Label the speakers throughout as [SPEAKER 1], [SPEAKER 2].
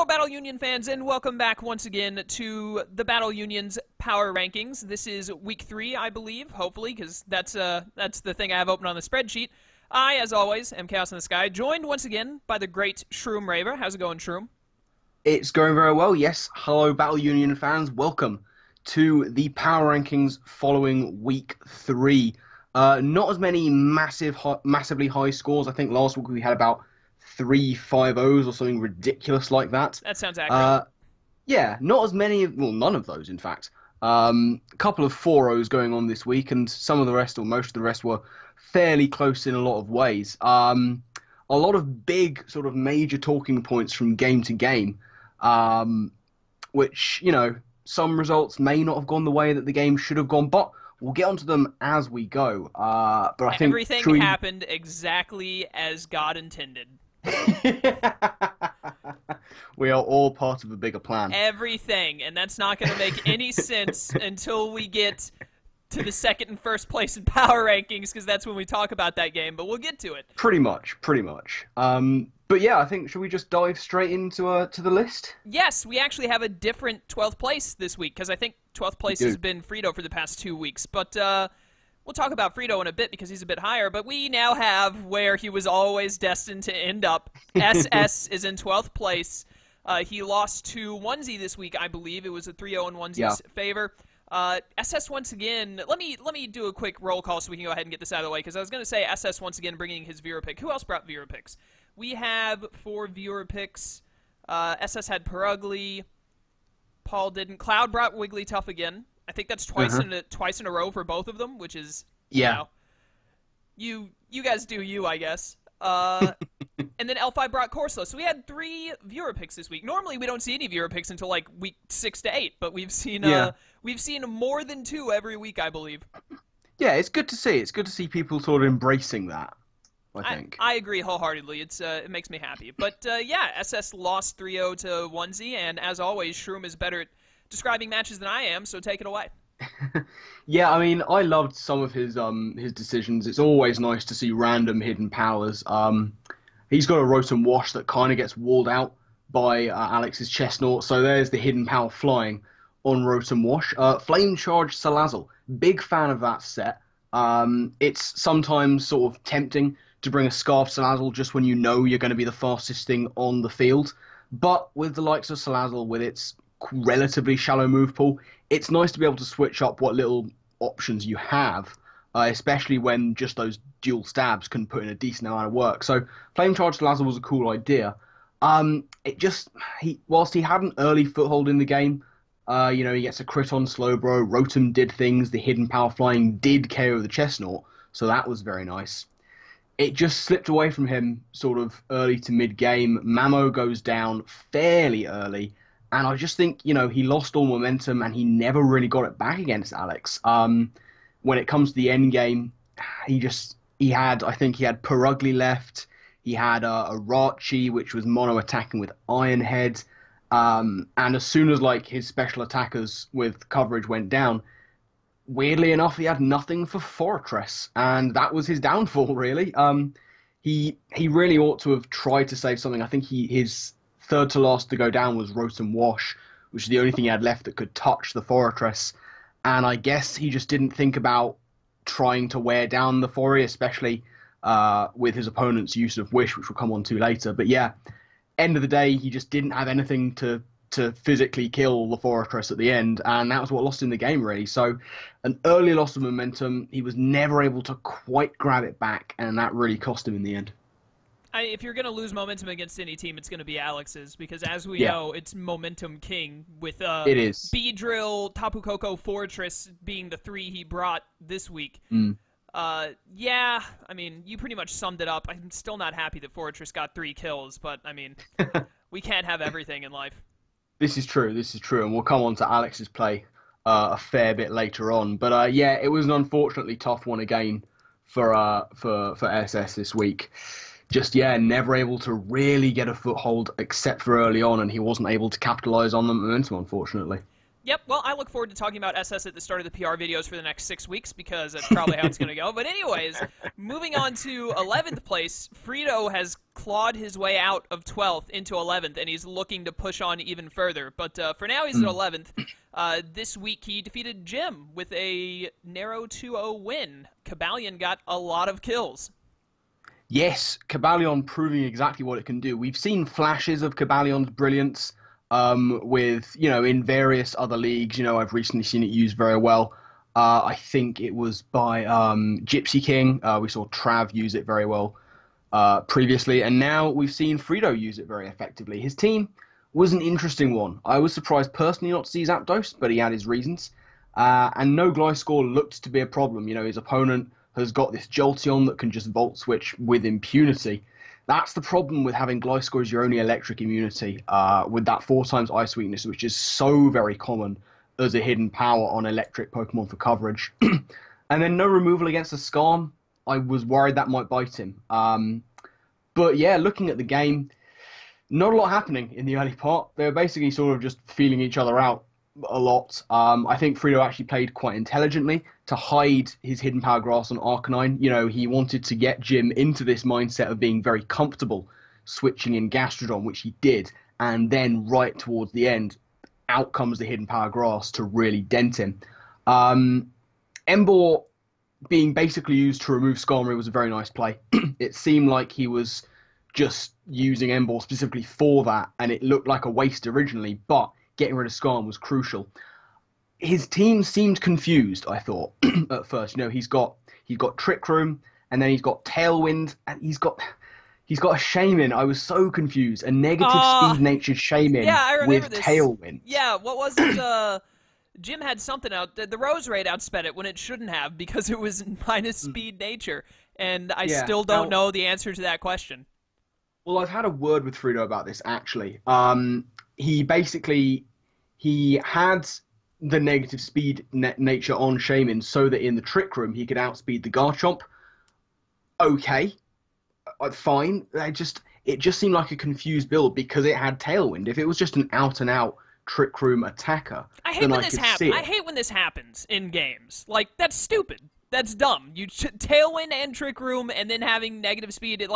[SPEAKER 1] Battle Union fans, and welcome back once again to the Battle Union's Power Rankings. This is Week 3, I believe, hopefully, because that's the thing I have open on the spreadsheet. I, as always, am Chaos in the Sky, joined once again by the great Shroom Raver. How's it going, Shroom?
[SPEAKER 2] It's going very well, yes. Hello, Battle Union fans. Welcome to the Power Rankings following Week 3. Not as many massively high scores. I think last week we had about 3 5-0s or something ridiculous like that.
[SPEAKER 1] That sounds accurate.
[SPEAKER 2] Yeah, not as many, well, none of those, in fact. A couple of 4-0s going on this week, and some of the rest, or most of the rest, were fairly close in a lot of ways. A lot of big, sort of major talking points from game to game, which, you know, some results may not have gone the way that the game should have gone, but we'll get onto them as we go. But I think
[SPEAKER 1] everything happened exactly as God intended.
[SPEAKER 2] We are all part of a bigger plan.
[SPEAKER 1] Everything, and that's not going to make any sense until we get to the second and first place in power rankings, because that's when we talk about that game, but we'll get to it.
[SPEAKER 2] Pretty much. But yeah, I think, should we just dive straight into to the list?
[SPEAKER 1] Yes, we actually have a different 12th place this week, because I think 12th place has been Freedo for the past 2 weeks, but we'll talk about Freedo in a bit because he's a bit higher, but we now have where he was always destined to end up. SS is in 12th place. He lost to Onesie this week, I believe. It was a 3-0 in Onesie's favor. SS once again, let me do a quick roll call so we can go ahead and get this out of the way, because I was going to say SS once again bringing his viewer pick. Who else brought viewer picks? We have 4 viewer picks. SS had Perugly. Paul didn't. Cloud brought Wigglytuff again. I think that's twice in a row for both of them, which is, you guys do you, I guess. And then L5 brought Corso. So we had 3 viewer picks this week. Normally we don't see any viewer picks until like week 6 to 8, but we've seen more than 2 every week, I believe.
[SPEAKER 2] Yeah, it's good to see. It's good to see people sort of embracing that, I think.
[SPEAKER 1] I agree wholeheartedly. It makes me happy. But yeah, SS lost 3-0 to Onesie, and as always, Shroom is better at describing matches than I am, so take it away.
[SPEAKER 2] Yeah, I mean, I loved some of his decisions. It's always nice to see random hidden powers. He's got a Rotom Wash that kind of gets walled out by Alex's Chestnut, so there's the hidden power flying on Rotom Wash. Flame Charge Salazzle, big fan of that set. It's sometimes sort of tempting to bring a Scarf Salazzle just when you know you're going to be the fastest thing on the field, but with the likes of Salazzle, with its relatively shallow move pool, it's nice to be able to switch up what little options you have, especially when just those dual stabs can put in a decent amount of work. So Flame Charge Salazzle was a cool idea. Whilst he had an early foothold in the game, you know, he gets a crit on Slowbro, Rotom did things, the hidden power flying did KO the Chestnut, so that was very nice. It just slipped away from him sort of early to mid-game. Mamo goes down fairly early, and I just think, you know, he lost all momentum and he never really got it back against Alex. When it comes to the end game, I think he had Perugly left. He had a Rachi, which was mono attacking with Iron Head. And as soon as like his special attackers with coverage went down, weirdly enough, he had nothing for Fortress, and that was his downfall, really. He really ought to have tried to save something. I think his third to last to go down was Rotom Wash, which is the only thing he had left that could touch the Fortress. And I guess he just didn't think about trying to wear down the Fori, especially with his opponent's use of Wish, which we'll come on to later. But yeah, end of the day, he just didn't have anything to physically kill the Fortress at the end, and that was what lost him the game, really. So an early loss of momentum, he was never able to quite grab it back, and that really cost him in the end.
[SPEAKER 1] If you're going to lose momentum against any team, it's going to be Alex's, because as we know, it's momentum king, with Beedrill, Tapu Koko, Fortress being the 3 he brought this week. Yeah, I mean, you pretty much summed it up. I'm still not happy that Fortress got 3 kills, but, I mean, we can't have everything in life.
[SPEAKER 2] This is true, and we'll come on to Alex's play a fair bit later on. But yeah, it was an unfortunately tough one again for SS this week. Just, yeah, never able to really get a foothold except for early on, and he wasn't able to capitalize on the momentum, unfortunately.
[SPEAKER 1] Yep, well, I look forward to talking about SS at the start of the PR videos for the next 6 weeks because that's probably how it's going to go. But anyways, moving on to 11th place, Freedo has clawed his way out of 12th into 11th, and he's looking to push on even further. But for now, he's at 11th. This week, he defeated Jim with a narrow 2-0 win. Cabalion got a lot of kills.
[SPEAKER 2] Yes, Cabalion proving exactly what it can do. We've seen flashes of Cabalion's brilliance with, in various other leagues. I've recently seen it used very well. I think it was by Gypsy King. We saw Trev use it very well previously, and now we've seen Freedo use it very effectively. His team was an interesting one. I was surprised personally not to see Zapdos, but he had his reasons. And no Gliscor looked to be a problem. His opponent has got this Jolteon that can just Volt Switch with impunity. That's the problem with having Gliscor as your only electric immunity, with that 4x Ice Weakness, which is so very common as a hidden power on electric Pokemon for coverage. And then no removal against a Skarm. I was worried that might bite him. But yeah, looking at the game, not a lot happening in the early part. They were basically sort of just feeling each other out a lot. I think Freedo actually played quite intelligently to hide his hidden power grass on Arcanine. He wanted to get Jim into this mindset of being very comfortable switching in Gastrodon, which he did, and then right towards the end, out comes the hidden power grass to really dent him. Emboar being basically used to remove Skarmory was a very nice play. It seemed like he was just using Emboar specifically for that, and it looked like a waste originally, but getting rid of Skarm was crucial. His team seemed confused, I thought, at first. He's got Trick Room, and then he's got Tailwind, and he's got a Shaman. I was so confused. A negative speed-natured Shaman with
[SPEAKER 1] this.
[SPEAKER 2] Tailwind.
[SPEAKER 1] Yeah, what was it? Jim had something out. The Roserade outsped it when it shouldn't have because it was minus speed nature, and I still don't know the answer to that question.
[SPEAKER 2] Well, I've had a word with Freedo about this, actually. He had the negative speed nature on Shaman so that in the Trick Room he could outspeed the Garchomp. Okay, fine. It just seemed like a confused build because it had Tailwind. If it was just an out-and-out Trick Room attacker,
[SPEAKER 1] I hate when this happens in games. Like, that's stupid. That's dumb. You Tailwind and Trick Room and then having negative speed,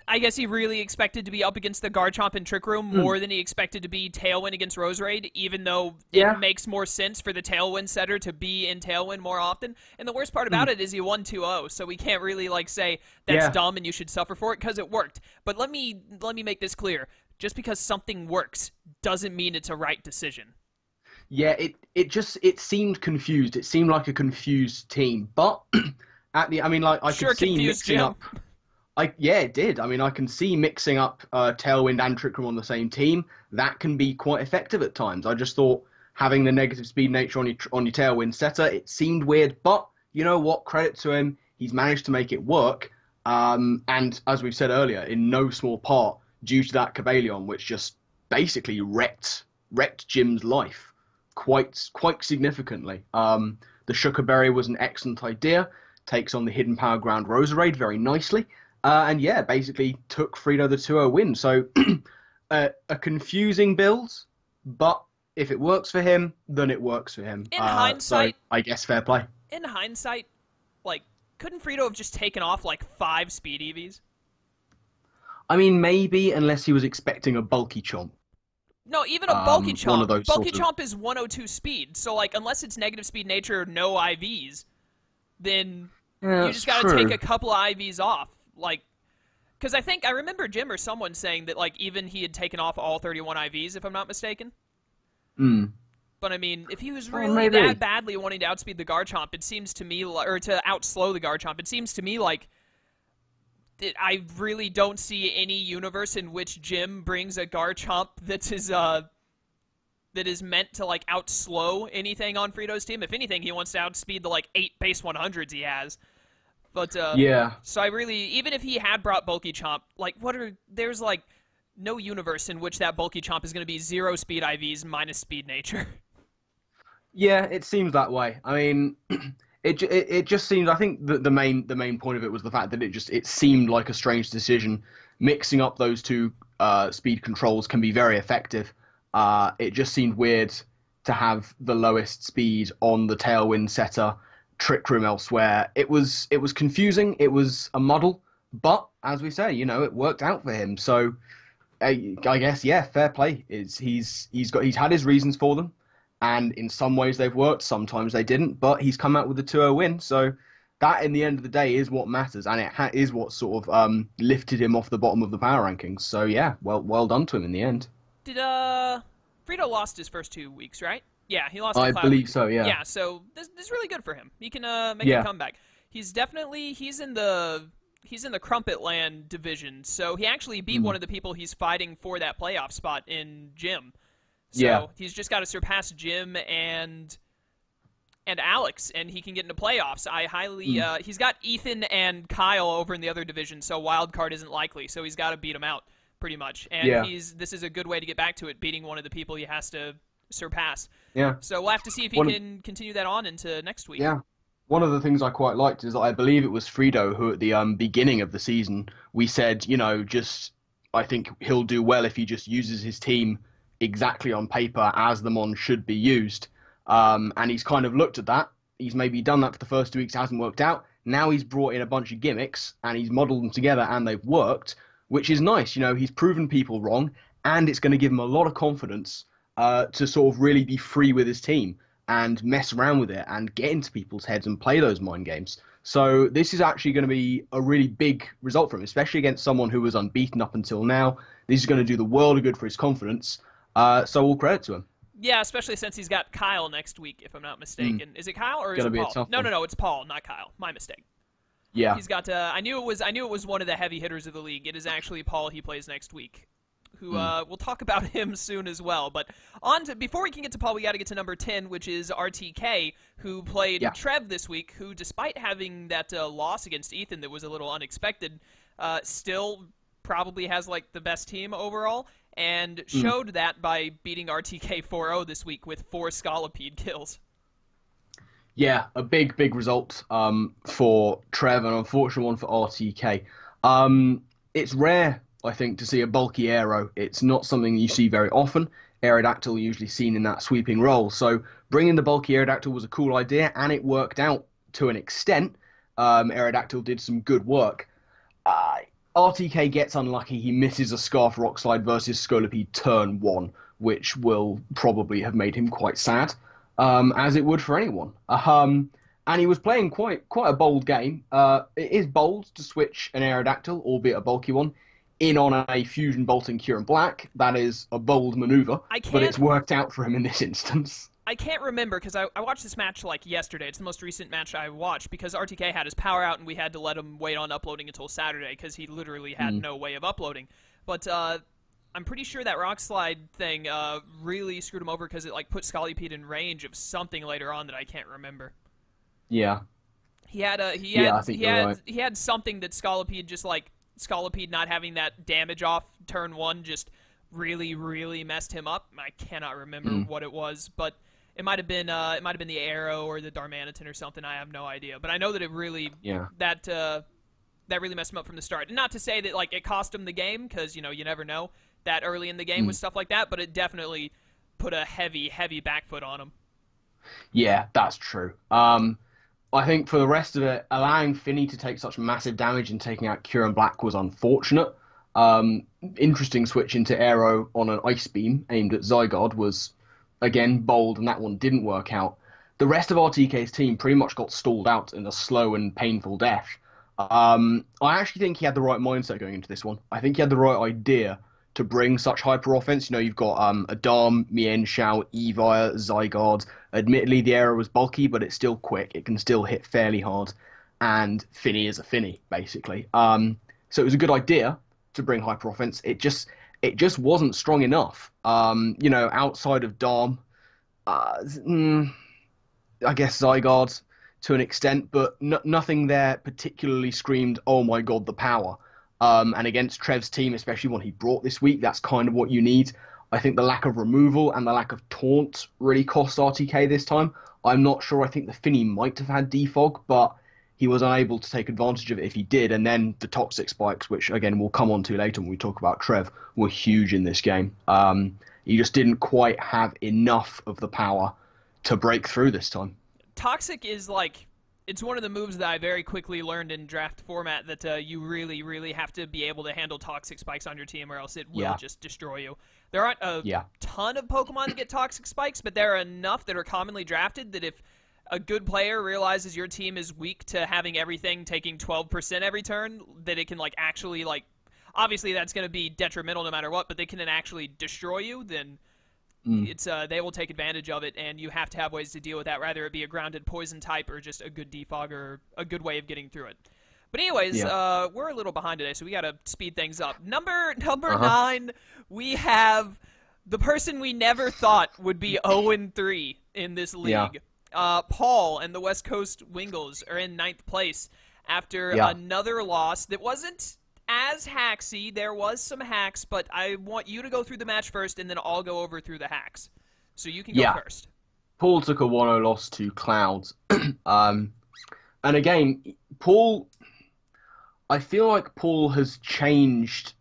[SPEAKER 1] I guess he really expected to be up against the Garchomp in Trick Room more than he expected to be Tailwind against Roserade, even though it makes more sense for the Tailwind setter to be in Tailwind more often. And the worst part about it is he won 2-0, so we can't really say that's dumb and you should suffer for it because it worked. But let me make this clear. Just because something works doesn't mean it's a right decision.
[SPEAKER 2] Yeah, it seemed confused. It seemed like a confused team. But I could see mixing up. Yeah, it did. I can see mixing up Tailwind and Trick Room on the same team. That can be quite effective at times. I just thought having the negative speed nature on your Tailwind setter, it seemed weird. But you know what? Credit to him. He's managed to make it work. And as we've said earlier, in no small part due to that Cabalion, which just basically wrecked Jim's life quite significantly. The Sugarberry was an excellent idea. Takes on the Hidden Power Ground Roserade very nicely. And yeah, basically took Freedo the 2-0 win. So a confusing build, but if it works for him, then it works for him.
[SPEAKER 1] In hindsight,
[SPEAKER 2] so I guess fair play.
[SPEAKER 1] In hindsight, couldn't Freedo have just taken off 5 speed EVs? Maybe, unless he was expecting a bulky Chomp. No, even a bulky Chomp. One of those bulky Chomp is 102 speed, so unless it's negative speed nature, no IVs, then you just gotta take a couple of IVs off. Because I remember Jim or someone saying that even he had taken off all 31 IVs, if I'm not mistaken. But if he was really that badly wanting to outspeed the Garchomp, it seems to me, or to outslow the Garchomp, it seems to me I really don't see any universe in which Jim brings a Garchomp that is meant to outslow anything on Freedo's team. If anything, he wants to outspeed the 8 base 100s he has. But yeah. So I really, even if he had brought bulky Chomp, there's no universe in which that bulky Chomp is going to be 0 speed IVs minus speed nature. Yeah, it seems that way. It just seems. I think the main point of it was the fact that it seemed like a strange decision. Mixing up those two speed controls can be very effective. It just seemed weird
[SPEAKER 2] to have the lowest speed on the tailwind setter, Trick Room elsewhere. It was confusing. It was a muddle, but as we say, it worked out for him. So I guess, yeah, fair play. He's had his reasons for them, and in some ways they've worked, sometimes they didn't. But he's come out with a 2-0 win, so that in the end of the day is what matters, and it is what sort of lifted him off the bottom of the power rankings. So yeah, well done to him in the end.
[SPEAKER 1] Did Freedo lost his first 2 weeks, right? Yeah, he lost to
[SPEAKER 2] I
[SPEAKER 1] Cloud.
[SPEAKER 2] believe so. Yeah.
[SPEAKER 1] Yeah, so this is really good for him. He can make
[SPEAKER 2] Yeah.
[SPEAKER 1] a comeback. He's in the Crumpet Land division, so he actually beat one of the people he's fighting for that playoff spot in Jim. So
[SPEAKER 2] Yeah.
[SPEAKER 1] he's just got to surpass Jim and Alex, and he can get into playoffs. He's got Ethan and Kyle over in the other division, so wild card isn't likely. So he's got to beat them out pretty much, and
[SPEAKER 2] Yeah.
[SPEAKER 1] this is a good way to get back to it, beating one of the people he has to surpass.
[SPEAKER 2] Yeah.
[SPEAKER 1] So we'll have to see if he can continue that on into next week.
[SPEAKER 2] Yeah. One of the things I quite liked is that I believe it was Freedo who at the beginning of the season we said, I think he'll do well if he just uses his team exactly on paper as the Mon should be used. And he's kind of looked at that. He's maybe done that for the first 2 weeks, hasn't worked out. Now he's brought in a bunch of gimmicks and he's modeled them together and they've worked, which is nice. He's proven people wrong, and it's going to give him a lot of confidence to sort of really be free with his team and mess around with it and get into people's heads and play those mind games. So this is actually going to be a really big result for him, especially against someone who was unbeaten up until now. This is going to do the world of good for his confidence. So all credit to him.
[SPEAKER 1] Yeah, especially since he's got Kyle next week, if I'm not mistaken. Is it Kyle or is it Paul? No, it's Paul, not Kyle. My mistake.
[SPEAKER 2] Yeah.
[SPEAKER 1] He's got. I knew it was one of the heavy hitters of the league. It is actually Paul. He plays next week. Who we'll talk about him soon as well. But before we can get to Paul, we got to get to number 10, which is RTK, who played Trev this week. Who, despite having that loss against Ethan that was a little unexpected, still probably has like the best team overall, and showed that by beating RTK 4-0 this week with 4 Scolipede kills.
[SPEAKER 2] Yeah, a big result for Trev, and an unfortunate one for RTK. It's rare, I think, to see a bulky aero. It's not something you see very often. Aerodactyl usually seen in that sweeping role. So bringing the bulky Aerodactyl was a cool idea, and it worked out to an extent. Aerodactyl did some good work. RTK gets unlucky. He misses a Scarf Rock Slide versus Scolipede turn 1, which will probably have made him quite sad, as it would for anyone. And he was playing quite a bold game. It is bold to switch an Aerodactyl, albeit a bulky one, in on a Fusion Bolting Kieran Black. That is a bold maneuver, but it's worked out for him in this instance.
[SPEAKER 1] I can't remember, because I watched this match like yesterday. It's the most recent match I watched, because RTK had his power out and we had to let him wait on uploading until Saturday because he literally had no way of uploading. But I'm pretty sure that Rock Slide thing really screwed him over, because it like put Scolipede in range of something later on that I can't remember.
[SPEAKER 2] Yeah.
[SPEAKER 1] He had something that Scolipede just like Scolipede not having that damage off turn 1 just really messed him up. I cannot remember what it was, but it might have been the Arrow or the Darmanitan or something. I have no idea, but I know that it really that really messed him up from the start. And not to say that like it cost him the game, because you never know that early in the game with stuff like that, but it definitely put a heavy back foot on him. Yeah,
[SPEAKER 2] that's true. I think for the rest of it, allowing Finney to take such massive damage and taking out Kieran Black was unfortunate. Interesting switch into Aero on an Ice Beam aimed at Zygarde was, again, bold, and that one didn't work out. The rest of RTK's team pretty much got stalled out in a slow and painful death. I actually think he had the right mindset going into this one. I think he had the right idea to bring such hyper offense. You've got Adam, Mienshao, Evire, Zygarde. Admittedly, the Aero was bulky, but it's still quick. It can still hit fairly hard, and Finney is a Finney, basically. So it was a good idea to bring hyper offense. It just wasn't strong enough. Outside of Dom, I guess Zygarde to an extent, but nothing there particularly screamed, oh my god, the power. And against Trev's team, especially one he brought this week, that's kind of what you need. I think the lack of removal and the lack of taunt really cost RTK this time. I'm not sure. I think the Finney might have had defog, but he was unable to take advantage of it if he did. And then the toxic spikes, which again we'll come on to later when we talk about Trev, were huge in this game. He just didn't quite have enough of the power to break through this time.
[SPEAKER 1] Toxic is like, it's one of the moves that I very quickly learned in draft format that you really, really have to be able to handle toxic spikes on your team, or else it will just destroy you. There aren't a ton of Pokemon that get toxic spikes, but there are enough that are commonly drafted that if a good player realizes your team is weak to having everything taking 12% every turn, that it can like actually like, obviously that's going to be detrimental no matter what, but they can then actually destroy you, then it's they will take advantage of it, and you have to have ways to deal with that, rather it be a grounded poison type or just a good defog or a good way of getting through it. But anyways, we're a little behind today, so we got to speed things up. Number 9, we have the person we never thought would be 0-3 in this league. Paul and the West Coast Wingles are in 9th place after another loss that wasn't as hacksy. There was some hacks, but I want you to go through the match first, and then I'll go over through the hacks. So you can go first.
[SPEAKER 2] Paul took a 1-0 loss to Clouds. And again, Paul, I feel like Paul has changed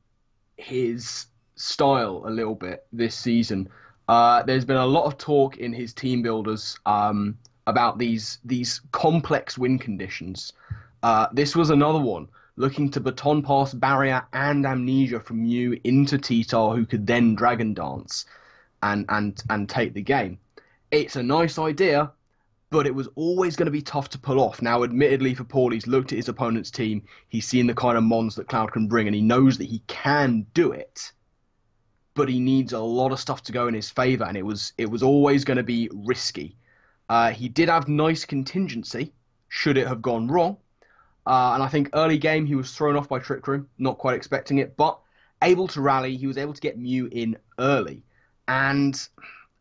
[SPEAKER 2] his style a little bit this season. There's been a lot of talk in his team builders about these complex win conditions. This was another one, looking to baton pass Barrier and Amnesia from you into T-Tar, who could then Dragon Dance and take the game. It's a nice idea, but it was always going to be tough to pull off. Now, admittedly for Paul, he's looked at his opponent's team, he's seen the kind of mons that Cloud can bring, and he knows that he can do it, but he needs a lot of stuff to go in his favour, and it was always going to be risky. He did have nice contingency, should it have gone wrong. And I think early game he was thrown off by Trick Room, not quite expecting it, but able to rally. He was able to get Mew in early. And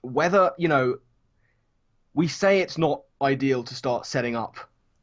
[SPEAKER 2] whether, we say it's not ideal to start setting up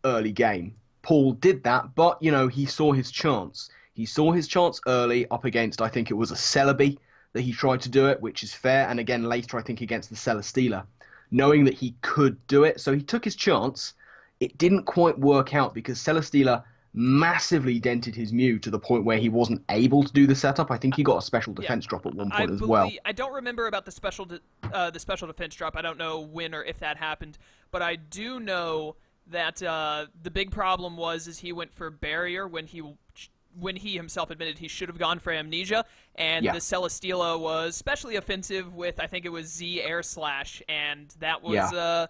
[SPEAKER 2] early game. Paul did that, but, he saw his chance. He saw his chance early up against, I think it was a Celebi that he tried to do it, which is fair. And again, later, I think against the Celesteela, knowing that he could do it. So he took his chance. It didn't quite work out because Celesteela massively dented his Mew to the point where he wasn't able to do the setup. I think he got a special defense drop at one point as well.
[SPEAKER 1] I don't remember about the special defense drop. I don't know when or if that happened, but I do know that the big problem was he went for Barrier when he himself admitted he should have gone for Amnesia, and the Celesteela was especially offensive with, I think it was Z Air Slash, and that was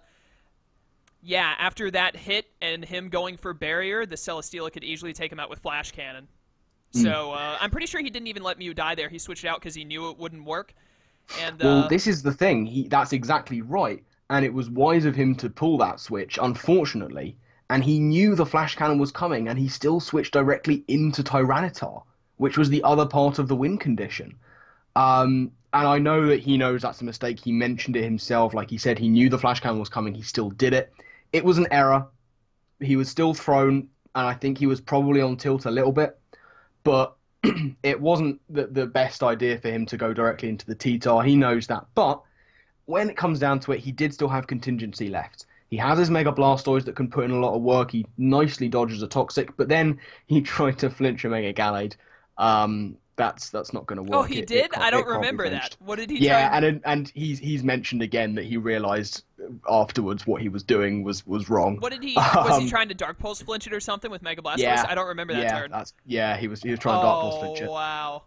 [SPEAKER 1] after that hit and him going for Barrier, the Celesteela could easily take him out with Flash Cannon. So I'm pretty sure he didn't even let Mew die there. He switched out because he knew it wouldn't work. And
[SPEAKER 2] well, this is the thing. That's exactly right. And it was wise of him to pull that switch, unfortunately. And he knew the Flash Cannon was coming, and he still switched directly into Tyranitar, which was the other part of the win condition. And I know that he knows that's a mistake. He mentioned it himself. Like he said, he knew the Flash Cannon was coming. He still did it. It was an error. He was still thrown, and I think he was probably on tilt a little bit. But it wasn't the best idea for him to go directly into the T-Tar. He knows that. But when it comes down to it, he did still have contingency left. He has his Mega Blastoise that can put in a lot of work. He nicely dodges a Toxic, but then he tried to flinch a Mega Gallade. That's not going to work.
[SPEAKER 1] Oh, he did? I don't remember that. What did he try?
[SPEAKER 2] Yeah, and he's mentioned again that he realized afterwards what he was doing was wrong.
[SPEAKER 1] What did he? Was he trying to Dark Pulse flinch it or something with Mega Blastoise?
[SPEAKER 2] Yeah,
[SPEAKER 1] I don't remember that turn.
[SPEAKER 2] He was trying to Dark Pulse flinch it.
[SPEAKER 1] Oh, wow.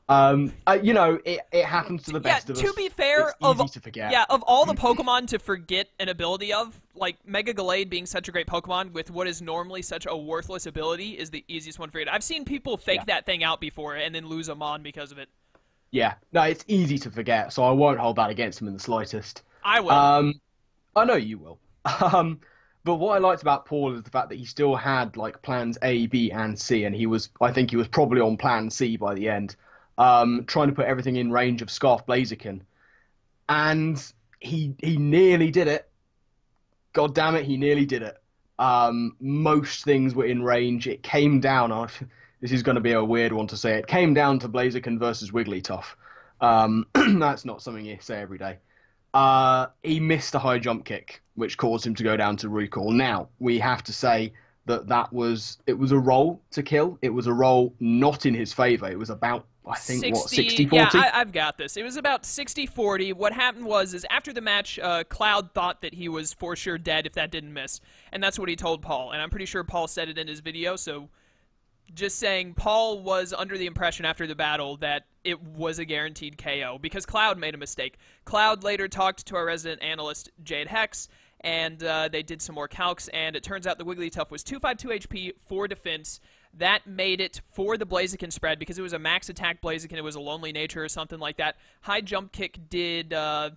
[SPEAKER 2] It happens to the best of us.
[SPEAKER 1] To be fair,
[SPEAKER 2] it's easy to forget.
[SPEAKER 1] Yeah, of all the Pokemon to forget an ability of, like Mega Gallade being such a great Pokemon with what is normally such a worthless ability is the easiest one to forget. I've seen people fake that thing out before and then lose a Mon because of it.
[SPEAKER 2] Yeah, no, it's easy to forget, so I won't hold that against him in the slightest.
[SPEAKER 1] I will.
[SPEAKER 2] I know you will. But what I liked about Paul is the fact that he still had like plans A, B, and C, and I think he was probably on plan C by the end, trying to put everything in range of Scarf Blaziken, and he nearly did it. God damn it, he nearly did it. Most things were in range. It came down. This is going to be a weird one to say. It came down to Blaziken versus Wigglytuff. That's not something you say every day. He missed a high jump kick, which caused him to go down to recall. Now, we have to say that it was a roll to kill. It was a roll not in his favour. It was about I think, what,
[SPEAKER 1] 60,
[SPEAKER 2] 60-40?
[SPEAKER 1] yeah, I've got this. It was about 60-40. What happened was after the match, Cloud thought that he was for sure dead if that didn't miss, and that's what he told Paul, and I'm pretty sure Paul said it in his video, so just saying Paul was under the impression after the battle that it was a guaranteed KO because Cloud made a mistake. Cloud later talked to our resident analyst, Jade Hex, and they did some more calcs, and it turns out the Wigglytuff was 252 HP, 4 defense. That made it for the Blaziken spread because it was a max attack Blaziken. It was a Lonely Nature or something like that. High Jump Kick did, the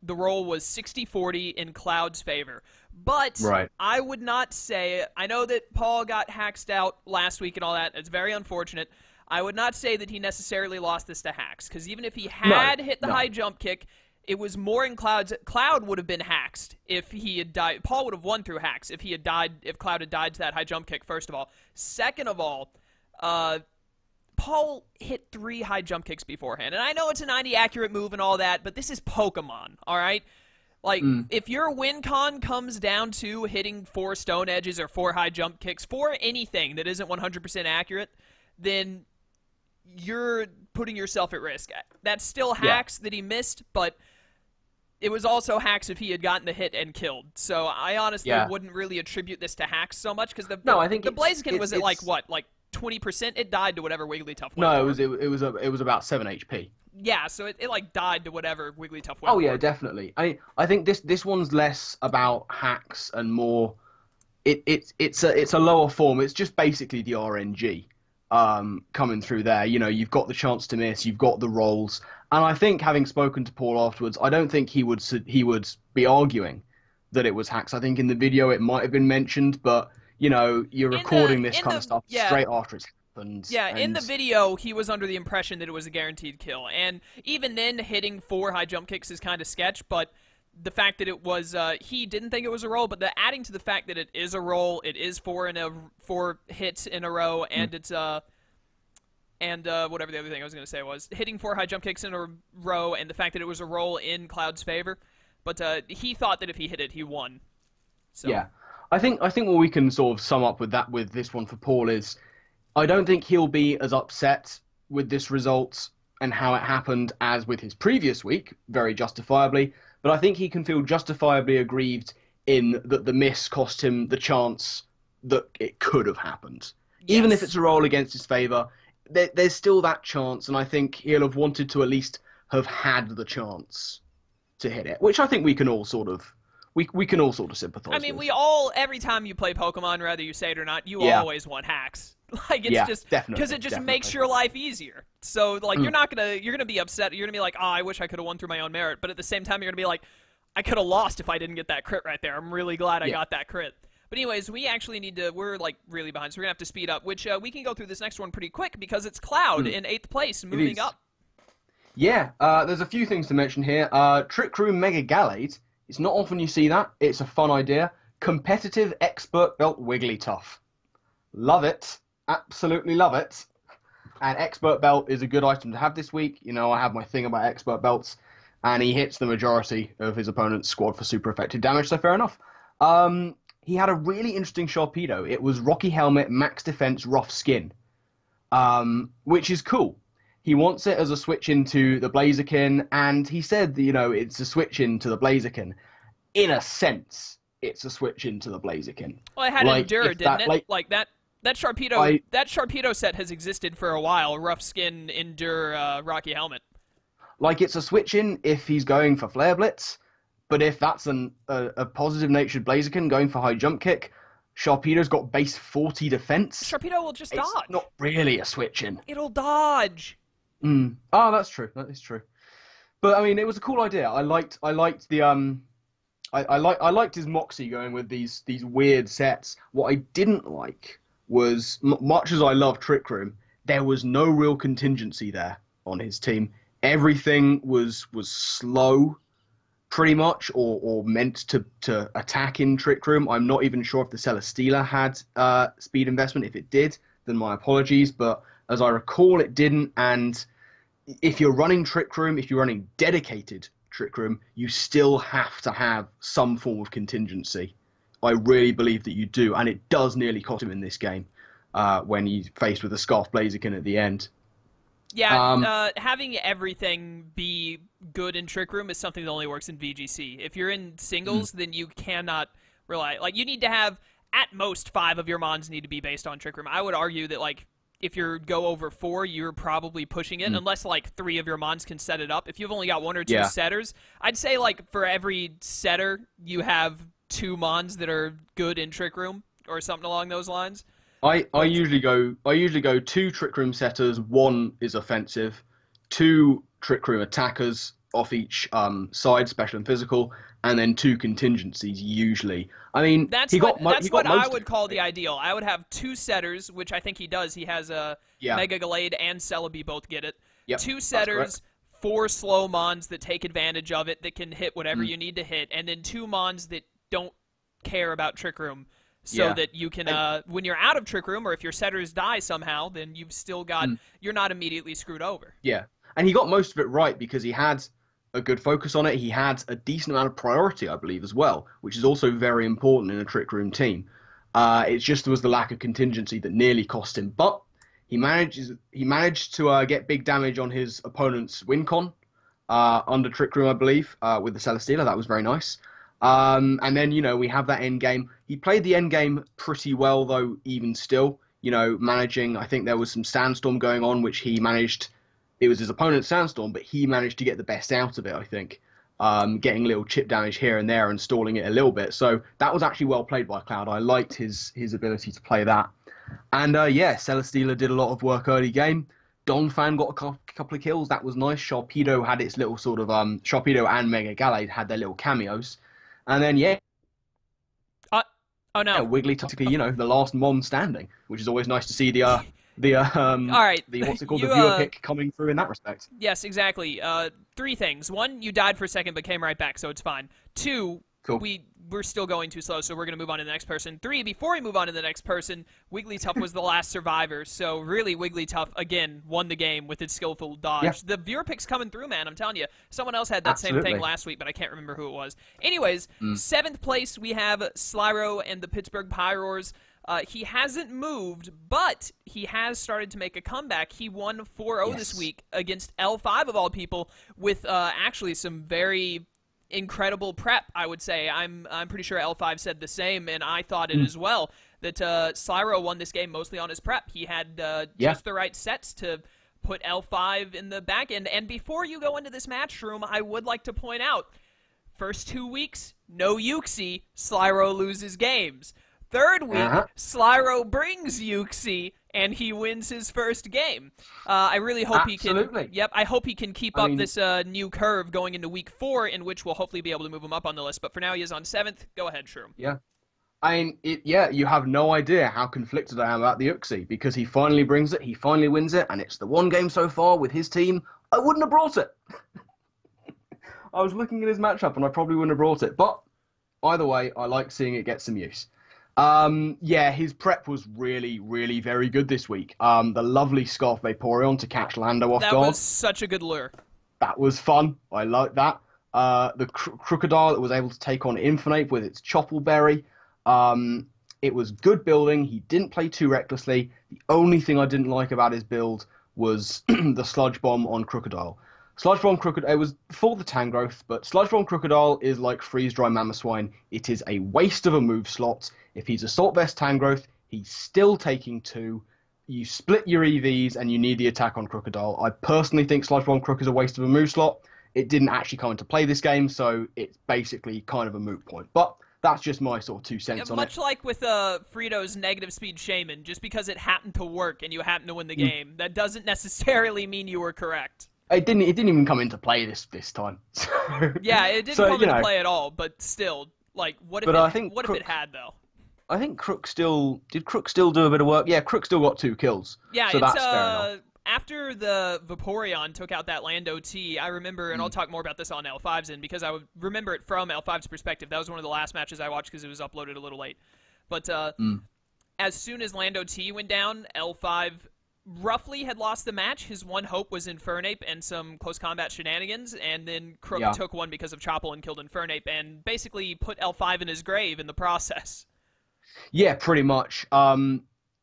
[SPEAKER 1] roll was 60-40 in Cloud's favor. But
[SPEAKER 2] Right.
[SPEAKER 1] I would not say, I know that Paul got haxed out last week and all that. It's very unfortunate. I would not say that he necessarily lost this to hacks because even if he had hit the High Jump Kick, it was more in Cloud's. Cloud would have been haxed if he had died. Paul would have won through hacks if he had died. If Cloud had died to that high jump kick. First of all, second of all, Paul hit 3 high jump kicks beforehand, and I know it's a 90 accurate move and all that, but this is Pokemon, all right? Like, if your win con comes down to hitting 4 stone edges or 4 high jump kicks for anything that isn't 100% accurate, then you're putting yourself at risk. That's still hacks that he missed, but it was also hacks if he had gotten the hit and killed. So I honestly wouldn't really attribute this to hacks so much because I think the Blaziken was at like 20%. It died to whatever Wigglytuff went.
[SPEAKER 2] No, it was about 7 HP.
[SPEAKER 1] Yeah, so it like died to whatever Wigglytuff went.
[SPEAKER 2] Oh yeah, definitely. I think this one's less about hacks and more. It's a lower form. It's just basically the RNG coming through there. You know, you've got the chance to miss, you've got the rolls. And I think, having spoken to Paul afterwards, I don't think he would be arguing that it was hacks. I think in the video it might have been mentioned, but you know, you're recording this kind of stuff straight after it's happened.
[SPEAKER 1] Yeah, in the video, he was under the impression that it was a guaranteed kill, and even then, hitting 4 high jump kicks is kind of sketch. But the fact that it was, he didn't think it was a roll, but adding to the fact that it is a roll, it is 4 hits in a row, and it's and whatever the other thing I was going to say was, hitting 4 high jump kicks in a row, and the fact that it was a roll in Cloud's favor. But he thought that if he hit it, he won. So.
[SPEAKER 2] Yeah. I think what we can sort of sum up with this one for Paul is, I don't think he'll be as upset with this result and how it happened as with his previous week, very justifiably, but I think he can feel justifiably aggrieved in that the miss cost him the chance that it could have happened. Yes. Even if it's a roll against his favour, there's still that chance, and I think he'll have wanted to at least have had the chance to hit it, which I think we can all sort of sympathise with.
[SPEAKER 1] I mean, we all, every time you play Pokemon, whether you say it or not, you always want hacks. Like, it's just because it just makes your life easier. So, like, you're gonna be upset. You're gonna be like, oh, I wish I could have won through my own merit. But at the same time, you're gonna be like, I could have lost if I didn't get that crit right there. I'm really glad I got that crit. But anyways, we actually need to, we're like really behind, so we're gonna have to speed up, which we can go through this next one pretty quick because it's Cloud in 8th place, moving up.
[SPEAKER 2] Yeah, there's a few things to mention here. Trick Room Mega Gallade. It's not often you see that. It's a fun idea. Competitive Expert Belt Wigglytuff. Love it. Absolutely love it. And Expert Belt is a good item to have this week. You know, I have my thing about Expert Belts, and he hits the majority of his opponent's squad for super effective damage, so fair enough. He had a really interesting Sharpedo. It was Rocky Helmet, Max Defense, Rough Skin, which is cool. He wants it as a switch into the Blaziken, and he said that, you know, it's a switch into the Blaziken. In a sense, it's a switch into the Blaziken.
[SPEAKER 1] Well, it had Endure, didn't it? Like that Sharpedo, that Sharpedo set has existed for a while. Rough Skin, Endure, Rocky Helmet.
[SPEAKER 2] Like, it's a switch in if he's going for Flare Blitz, but if that's a positive-natured Blaziken going for High Jump Kick, Sharpedo's got base 40 defense.
[SPEAKER 1] Sharpedo will just dodge.
[SPEAKER 2] It's not really a switch in.
[SPEAKER 1] It'll dodge.
[SPEAKER 2] Oh, that's true. That is true. But I mean, it was a cool idea. I liked the I liked his Moxie going with these weird sets. What I didn't like was, much as I love Trick Room, there was no real contingency there on his team. Everything was slow, pretty much, or meant to attack in Trick Room. I'm not even sure if the Celesteela had speed investment. If it did, then my apologies. But as I recall, it didn't. And if you're running Trick Room, if you're running dedicated Trick Room, you still have to have some form of contingency. I really believe that you do, and it does nearly cost him in this game when he's faced with a Scarf Blaziken at the end.
[SPEAKER 1] Yeah,
[SPEAKER 2] Um,
[SPEAKER 1] having everything be good in Trick Room is something that only works in VGC. If you're in
[SPEAKER 2] mm,
[SPEAKER 1] singles, then you cannot rely. Like, you need to have, at most, 5 of your mons need to be based on Trick Room. I would argue that, like, if you go over 4, you're probably pushing it,
[SPEAKER 2] mm,
[SPEAKER 1] unless, like, 3 of your mons can set it up. If you've only got 1 or 2
[SPEAKER 2] yeah.
[SPEAKER 1] setters, I'd say, like, for every setter, you have 2 mons that are good in Trick Room, or something along those lines.
[SPEAKER 2] I
[SPEAKER 1] But
[SPEAKER 2] usually go 2 trick room setters, 1 is offensive, 2 trick room attackers off each side, special and physical, and then 2 contingencies usually. I mean,
[SPEAKER 1] That's
[SPEAKER 2] he
[SPEAKER 1] what
[SPEAKER 2] got he
[SPEAKER 1] that's
[SPEAKER 2] got
[SPEAKER 1] what I
[SPEAKER 2] most of
[SPEAKER 1] would
[SPEAKER 2] it
[SPEAKER 1] call the
[SPEAKER 2] right.
[SPEAKER 1] ideal. I would have 2 setters, which I think he does. He has a
[SPEAKER 2] Yeah.
[SPEAKER 1] Mega Gallade and Celebi both get it.
[SPEAKER 2] Yep.
[SPEAKER 1] 2
[SPEAKER 2] That's correct.
[SPEAKER 1] setters, 4 slow mons that take advantage of it, that can hit whatever
[SPEAKER 2] Mm,
[SPEAKER 1] you need to hit, and then 2 mons that don't care about Trick Room, so
[SPEAKER 2] yeah.
[SPEAKER 1] that you can,
[SPEAKER 2] And
[SPEAKER 1] when you're out of Trick Room, or if your setters die somehow, then you've still got,
[SPEAKER 2] mm,
[SPEAKER 1] you're not immediately screwed over.
[SPEAKER 2] yeah. And he got most of it right because he had a good focus on it. He had a decent amount of priority, I believe, as well, which is also very important in a trick room team. It's just there was the lack of contingency that nearly cost him, but he managed to get big damage on his opponent's win con under trick room, I believe, with the Celesteela. That was very nice. And then we have that end game. He played the end game pretty well, though. Even still, managing. I think there was some sandstorm going on, which he managed. It was his opponent's sandstorm, but he managed to get the best out of it. I think, getting little chip damage here and there and stalling it a little bit. So that was actually well played by Cloud. I liked his ability to play that. And yeah, Celesteela did a lot of work early game. Donphan got a couple of kills. That was nice. Sharpedo had its little sort of Sharpedo and Mega Gallade had their little cameos. And then yeah,
[SPEAKER 1] Uh, oh no.
[SPEAKER 2] Wiggly technically, the last Mon standing, which is always nice to see the
[SPEAKER 1] All right.
[SPEAKER 2] the what's it called,
[SPEAKER 1] You
[SPEAKER 2] the viewer pick coming through in that respect.
[SPEAKER 1] Yes, exactly. 3 things. 1, you died for a second but came right back, so it's fine. 2,
[SPEAKER 2] Cool.
[SPEAKER 1] we're still going too slow, so we're going to move on to the next person. 3, before we move on to the next person, Wigglytuff was the last survivor, so really Wigglytuff, again, won the game with its skillful dodge.
[SPEAKER 2] Yeah.
[SPEAKER 1] The viewer pick's coming through, man, I'm telling you. Someone else had that same
[SPEAKER 2] Absolutely.
[SPEAKER 1] thing last week, but I can't remember who it was. Anyways, 7th place, we have Slyro and the Pittsburgh Pyroars. He hasn't moved, but he has started to make a comeback. He won 4-0 this
[SPEAKER 2] Yes.
[SPEAKER 1] week against L5 of all people, with actually some very incredible prep, I would say. I'm pretty sure L5 said the same, and I thought it as well, that Slyro won this game mostly on his prep. He had
[SPEAKER 2] Yeah.
[SPEAKER 1] just the right sets to put L5 in the back end. And before you go into this match room, I would like to point out, first 2 weeks, no Yuxi, Slyro loses games. Third week, Slyro brings Yuxi, and he wins his first game. I really hope he can.
[SPEAKER 2] Absolutely.
[SPEAKER 1] Yep, I hope he can keep
[SPEAKER 2] I
[SPEAKER 1] up
[SPEAKER 2] mean,
[SPEAKER 1] this new curve going into week 4, in which we'll hopefully be able to move him up on the list. But for now, he is on 7th. Go ahead, Shroom.
[SPEAKER 2] Yeah. Yeah, you have no idea how conflicted I am about the Uxie because he finally brings it, he finally wins it, and it's the one game so far with his team. I wouldn't have brought it. I was looking at his matchup and I probably wouldn't have brought it. But either way, I like seeing it get some use. Yeah, his prep was really, really very good this week. The lovely Scarf Vaporeon to catch Lando off
[SPEAKER 1] That
[SPEAKER 2] guard.
[SPEAKER 1] was such a good lure.
[SPEAKER 2] That was fun. I like that. The Crocodile that was able to take on Infinite with its Choppleberry. It was good building. He didn't play too recklessly. The only thing I didn't like about his build was the Sludge Bomb on Crocodile. Sludge Bomb Crocodile, it was for the Tangrowth, but Sludge Bomb Crocodile is like Freeze Dry Mamoswine. It is a waste of a move slot. If he's Assault Vest Tangrowth, he's still taking 2. You split your EVs and you need the attack on Crocodile. I personally think Sludge Bomb Croc is a waste of a move slot. It didn't actually come into play this game, so it's basically kind of a moot point. But that's just my sort of 2 cents on it.
[SPEAKER 1] Much like with Freedo's negative speed Shaman, just because it happened to work and you happened to win the game, that doesn't necessarily mean you were correct.
[SPEAKER 2] It didn't even come into play this time.
[SPEAKER 1] Yeah, it didn't
[SPEAKER 2] So,
[SPEAKER 1] come into play at all, but still, like, what if if it had, though?
[SPEAKER 2] I think Crook still do a bit of work? Yeah, Crook still got 2 kills.
[SPEAKER 1] Yeah,
[SPEAKER 2] so
[SPEAKER 1] it's
[SPEAKER 2] that's fair enough.
[SPEAKER 1] after the Vaporeon took out that Lando T, I remember, and I'll talk more about this on L5's end, because I would remember it from L5's perspective. That was one of the last matches I watched because it was uploaded a little late. But as soon as Lando T went down, L5 roughly had lost the match. His one hope was Infernape and some close combat shenanigans, and then Crook took one because of Chopple and killed Infernape, and basically put L5 in his grave in the process.
[SPEAKER 2] Yeah, pretty much.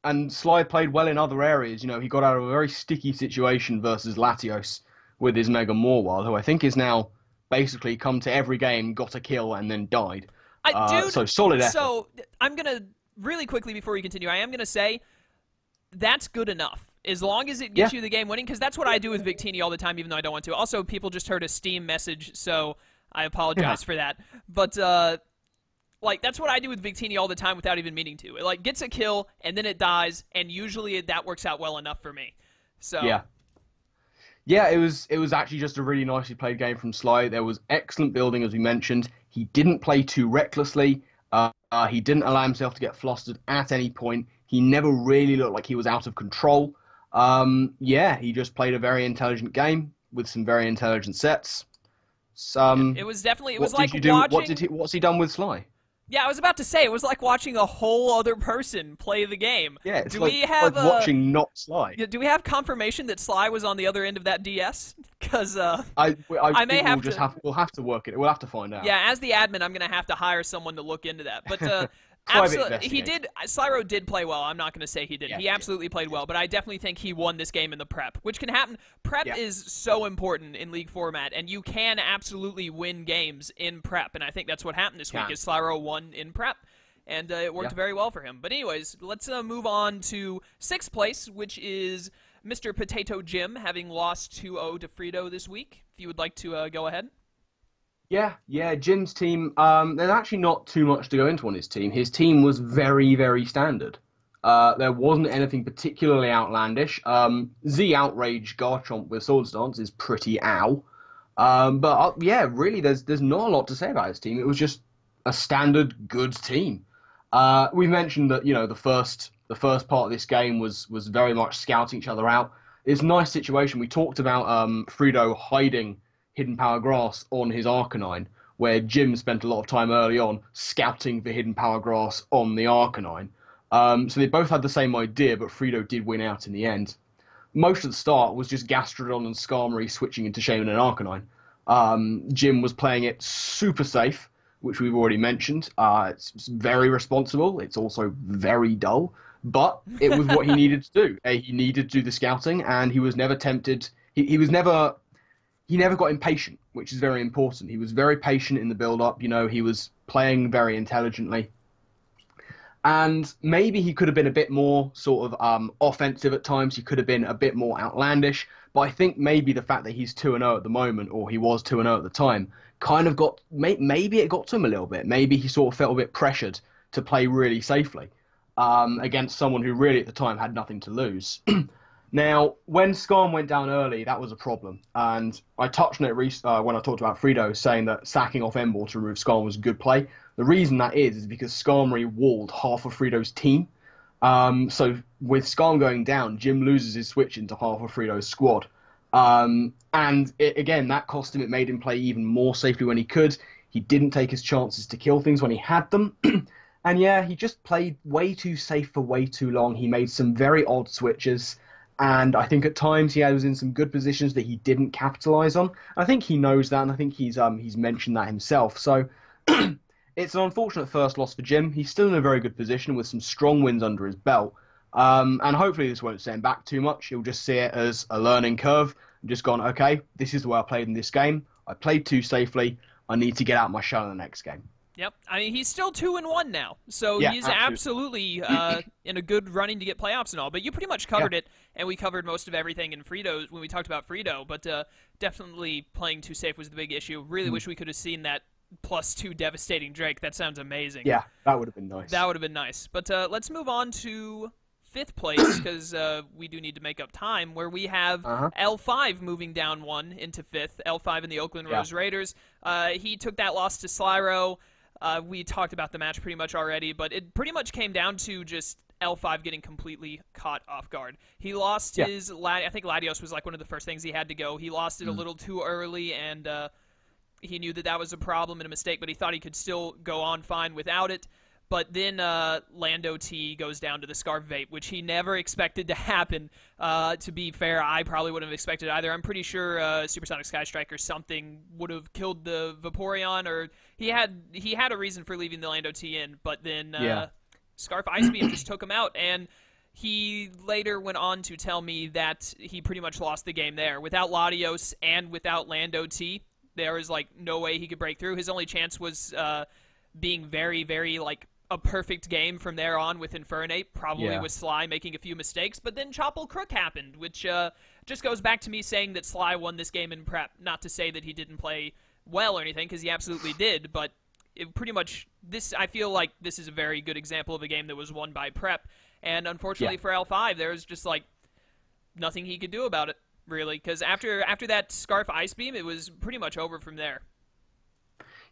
[SPEAKER 2] and Sly played well in other areas. You know, he got out of a very sticky situation versus Latios with his Mega Morwile, who I think is now basically come to every game, got a kill, and then died.
[SPEAKER 1] Dude,
[SPEAKER 2] So solid effort.
[SPEAKER 1] so I'm going to, really quickly before you continue, I am going to say that's good enough. As long as it gets you the game winning, because that's what I do with Victini all the time, even though I don't want to. Also, people just heard a Steam message, so I apologize for that. But, like, that's what I do with Victini all the time without even meaning to. It, like, gets a kill, and then it dies, and usually that works out well enough for me. So
[SPEAKER 2] Yeah, it was actually just a really nicely played game from Sly. There was excellent building, as we mentioned. He didn't play too recklessly. He didn't allow himself to get flustered at any point. He never really looked like he was out of control. He just played a very intelligent game with some very intelligent sets.
[SPEAKER 1] It was definitely, it was like watching...
[SPEAKER 2] What's he done with Sly?
[SPEAKER 1] Yeah, I was about to say, it was like watching a whole other person play the game.
[SPEAKER 2] Yeah, it's like watching not Sly.
[SPEAKER 1] Do we have confirmation that Sly was on the other end of that DS? Because
[SPEAKER 2] I may have to. We'll have to work it. We'll have to find out.
[SPEAKER 1] Yeah, as the admin, I'm going to have to hire someone to look into that. But absolutely, Slyro did play well. I'm not going to say he didn't. Yeah, he absolutely played well, but I definitely think he won this game in the prep, which can happen. Prep is so important in League format, and you can absolutely win games in prep, and I think that's what happened this week, is Slyro won in prep, and it worked very well for him. But anyways, let's move on to 6th place, which is Mr. Potato Jim, having lost 2-0 to Freedo this week. If you would like to go ahead.
[SPEAKER 2] Yeah, Jim's team, there's actually not too much to go into on his team. His team was very, very standard. There wasn't anything particularly outlandish. Z Outrage Garchomp with Sword Stance is pretty ow. Really, there's not a lot to say about his team. It was just a standard good team. We mentioned that, you know, the first part of this game was very much scouting each other out. It's a nice situation. We talked about Freedo hiding Hidden Power Grass on his Arcanine, where Jim spent a lot of time early on scouting for Hidden Power Grass on the Arcanine. So they both had the same idea, but Freedo did win out in the end. Most of the start was just Gastrodon and Skarmory switching into Shaman and Arcanine. Jim was playing it super safe, which we've already mentioned. It's very responsible. It's also very dull, but it was what he needed to do. He needed to do the scouting, and he was never tempted. He never got impatient, which is very important. He was very patient in the build-up. You know, he was playing very intelligently. And maybe he could have been a bit more sort of offensive at times. He could have been a bit more outlandish. But I think maybe the fact that he's 2-0 at the moment, or he was 2-0 at the time, kind of got... Maybe it got to him a little bit. Maybe he sort of felt a bit pressured to play really safely against someone who really at the time had nothing to lose. Now, when Skarm went down early, that was a problem. And I touched on it when I talked about Freedo, saying that sacking off Emboar to remove Skarm was a good play. The reason that is because Skarmory walled half of Freedo's team. So with Skarm going down, Jim loses his switch into half of Freedo's squad. Again, that cost him. It made him play even more safely when he could. He didn't take his chances to kill things when he had them. And yeah, he just played way too safe for way too long. He made some very odd switches. And I think at times he was in some good positions that he didn't capitalize on. I think he knows that, and I think he's mentioned that himself. So it's an unfortunate first loss for Jim. He's still in a very good position with some strong wins under his belt. And hopefully this won't set him back too much. He'll just see it as a learning curve and just gone, okay, this is the way I played in this game. I played too safely. I need to get out my shell in the next game.
[SPEAKER 1] Yep, I mean, he's still 2-1 now, so he's absolutely in a good running to get playoffs and all. But you pretty much covered it, and we covered most of everything in Freedo when we talked about Freedo. But definitely playing too safe was the big issue. Really wish we could have seen that +2 devastating Drake. That sounds amazing.
[SPEAKER 2] Yeah, that would have been nice.
[SPEAKER 1] That would have been nice. But let's move on to 5th place, because we do need to make up time, where we have L5 moving down 1 into 5th. L5 in the Oakland Rose Raiders. He took that loss to Slyro. We talked about the match pretty much already, but it pretty much came down to just L5 getting completely caught off guard. He lost his... I think Latios was like one of the first things he had to go. He lost it a little too early, and he knew that was a problem and a mistake, but he thought he could still go on fine without it. But then Lando T goes down to the Scarf Vape, which he never expected to happen. To be fair, I probably wouldn't have expected either. I'm pretty sure Supersonic Sky Strike or something would have killed the Vaporeon, or he had a reason for leaving the Lando T in, but then Scarf Ice Beam just took him out. And he later went on to tell me that he pretty much lost the game there. Without Latios and without Lando T, there was like no way he could break through. His only chance was being very, very like a perfect game from there on with Infernape, probably with Sly making a few mistakes, but then Choppel Crook happened, which just goes back to me saying that Sly won this game in prep. Not to say that he didn't play well or anything, because he absolutely did, but it pretty much, I feel like this is a very good example of a game that was won by prep, and unfortunately for L5, there was just like nothing he could do about it, really, because after that Scarf Ice Beam, it was pretty much over from there.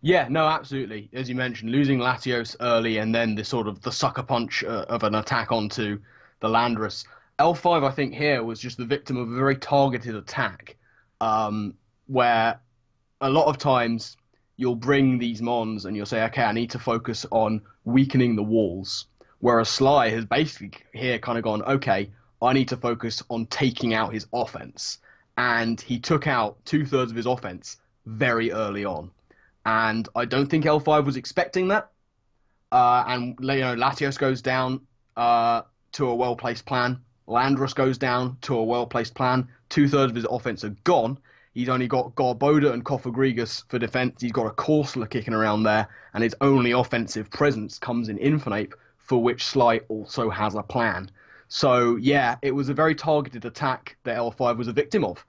[SPEAKER 2] Yeah, no, absolutely. As you mentioned, losing Latios early and then the sort of the sucker punch of an attack onto the Landorus. L5, I think, here was just the victim of a very targeted attack, where a lot of times you'll bring these mons and you'll say, okay, I need to focus on weakening the walls. Whereas Sly has basically here kind of gone, okay, I need to focus on taking out his offense. And he took out 2/3 of his offense very early on. And I don't think L5 was expecting that. And Latios goes down to a well-placed plan. Landorus goes down to a well-placed plan. 2/3 of his offense are gone. He's only got Garboda and Kofagrigus for defense. He's got a Corsola kicking around there. And his only offensive presence comes in Infernape, for which Sly also has a plan. So, yeah, it was a very targeted attack that L5 was a victim of.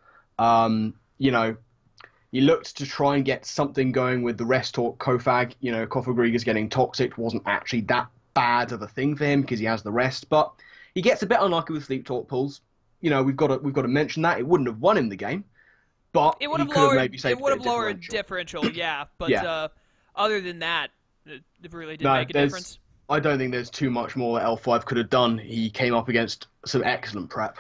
[SPEAKER 2] He looked to try and get something going with the rest talk Kofag. Kofagrigus getting toxic wasn't actually that bad of a thing for him because he has the rest. But he gets a bit unlucky with sleep talk pulls. We've got to mention that. It wouldn't have won him the game, but
[SPEAKER 1] it would have lowered differential, yeah. But other than that, it really didn't make a difference.
[SPEAKER 2] I don't think there's too much more that L5 could have done. He came up against some excellent prep.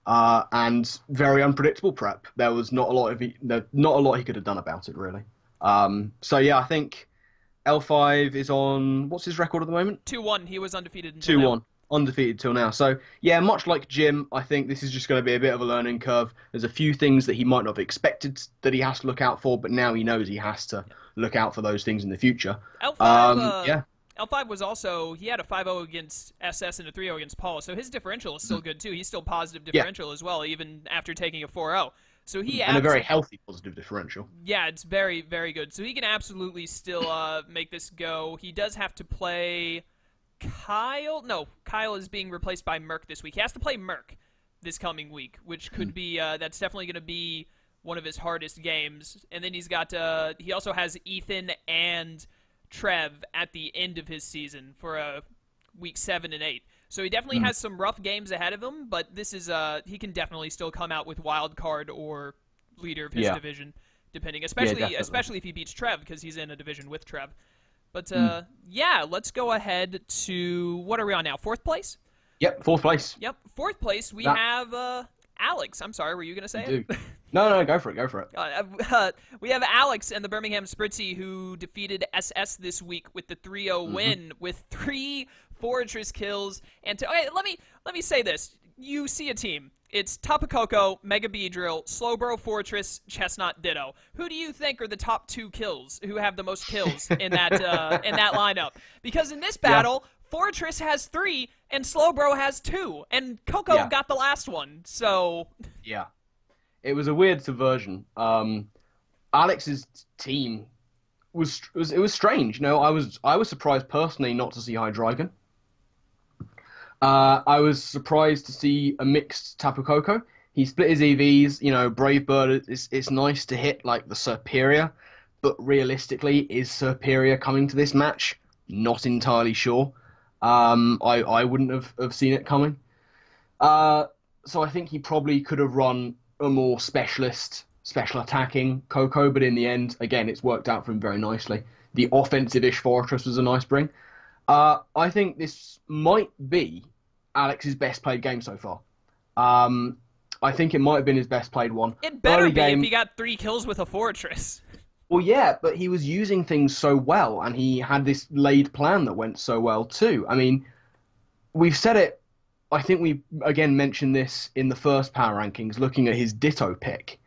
[SPEAKER 2] And very unpredictable prep. There was not a lot he could have done about it, really. So yeah, I think L5 is on, what's his record at the moment?
[SPEAKER 1] 2-1. He was undefeated until
[SPEAKER 2] 2-1. Undefeated till now. So yeah, much like Jim, I think this is just going to be a bit of a learning curve. There's a few things that he might not have expected that he has to look out for, but now he knows he has to look out for those things in the future.
[SPEAKER 1] L5, L5 was also, he had a 5-0 against SS and a 3-0 against Paul, so his differential is still good too. He's still positive differential as well, even after taking a 4-0. So and
[SPEAKER 2] a very healthy positive differential.
[SPEAKER 1] Yeah, it's very, very good. So he can absolutely still make this go. He does have to play Kyle. No, Kyle is being replaced by Merc this week. He has to play Merc this coming week, which could be, that's definitely going to be one of his hardest games. And then he's got, he also has Ethan and Trev at the end of his season for week 7 and 8. So he definitely has some rough games ahead of him, but this is he can definitely still come out with wild card or leader of his division, depending, especially if he beats Trev, because he's in a division with Trev. But yeah, let's go ahead to, what are we on now? 4th place?
[SPEAKER 2] Yep, 4th place.
[SPEAKER 1] Yep, 4th place. We have Alex. I'm sorry, were you going to say it?
[SPEAKER 2] No, go for it.
[SPEAKER 1] We have Alex and the Birmingham Spritzy, who defeated SS this week with the 3-0 win with 3 Fortress kills. And okay, let me say this: you see a team. It's Tapu Koko, Mega Beedrill, Slowbro Fortress, Chestnut Ditto. Who do you think are the top 2 kills? Who have the most kills in that lineup? Because in this battle, Fortress has 3 and Slowbro has 2, and Koko got the last one. So
[SPEAKER 2] yeah. It was a weird subversion. Alex's team was strange. I was surprised personally not to see Hydreigon. I was surprised to see a mixed Tapu Koko. He split his EVs. Brave Bird. It's nice to hit like the Superior, but realistically, is Superior coming to this match? Not entirely sure. I wouldn't have seen it coming. So I think he probably could have run a more special attacking Koko, but in the end, again, it's worked out for him very nicely. The offensive-ish Fortress was a nice bring. I think this might be Alex's best played game so far. I think it might have been his best played one.
[SPEAKER 1] It better be if he got 3 kills with a Fortress.
[SPEAKER 2] Well, yeah, but he was using things so well, and he had this laid plan that went so well too. I mean, we've said it. I think we, again, mentioned this in the first power rankings, looking at his Ditto pick,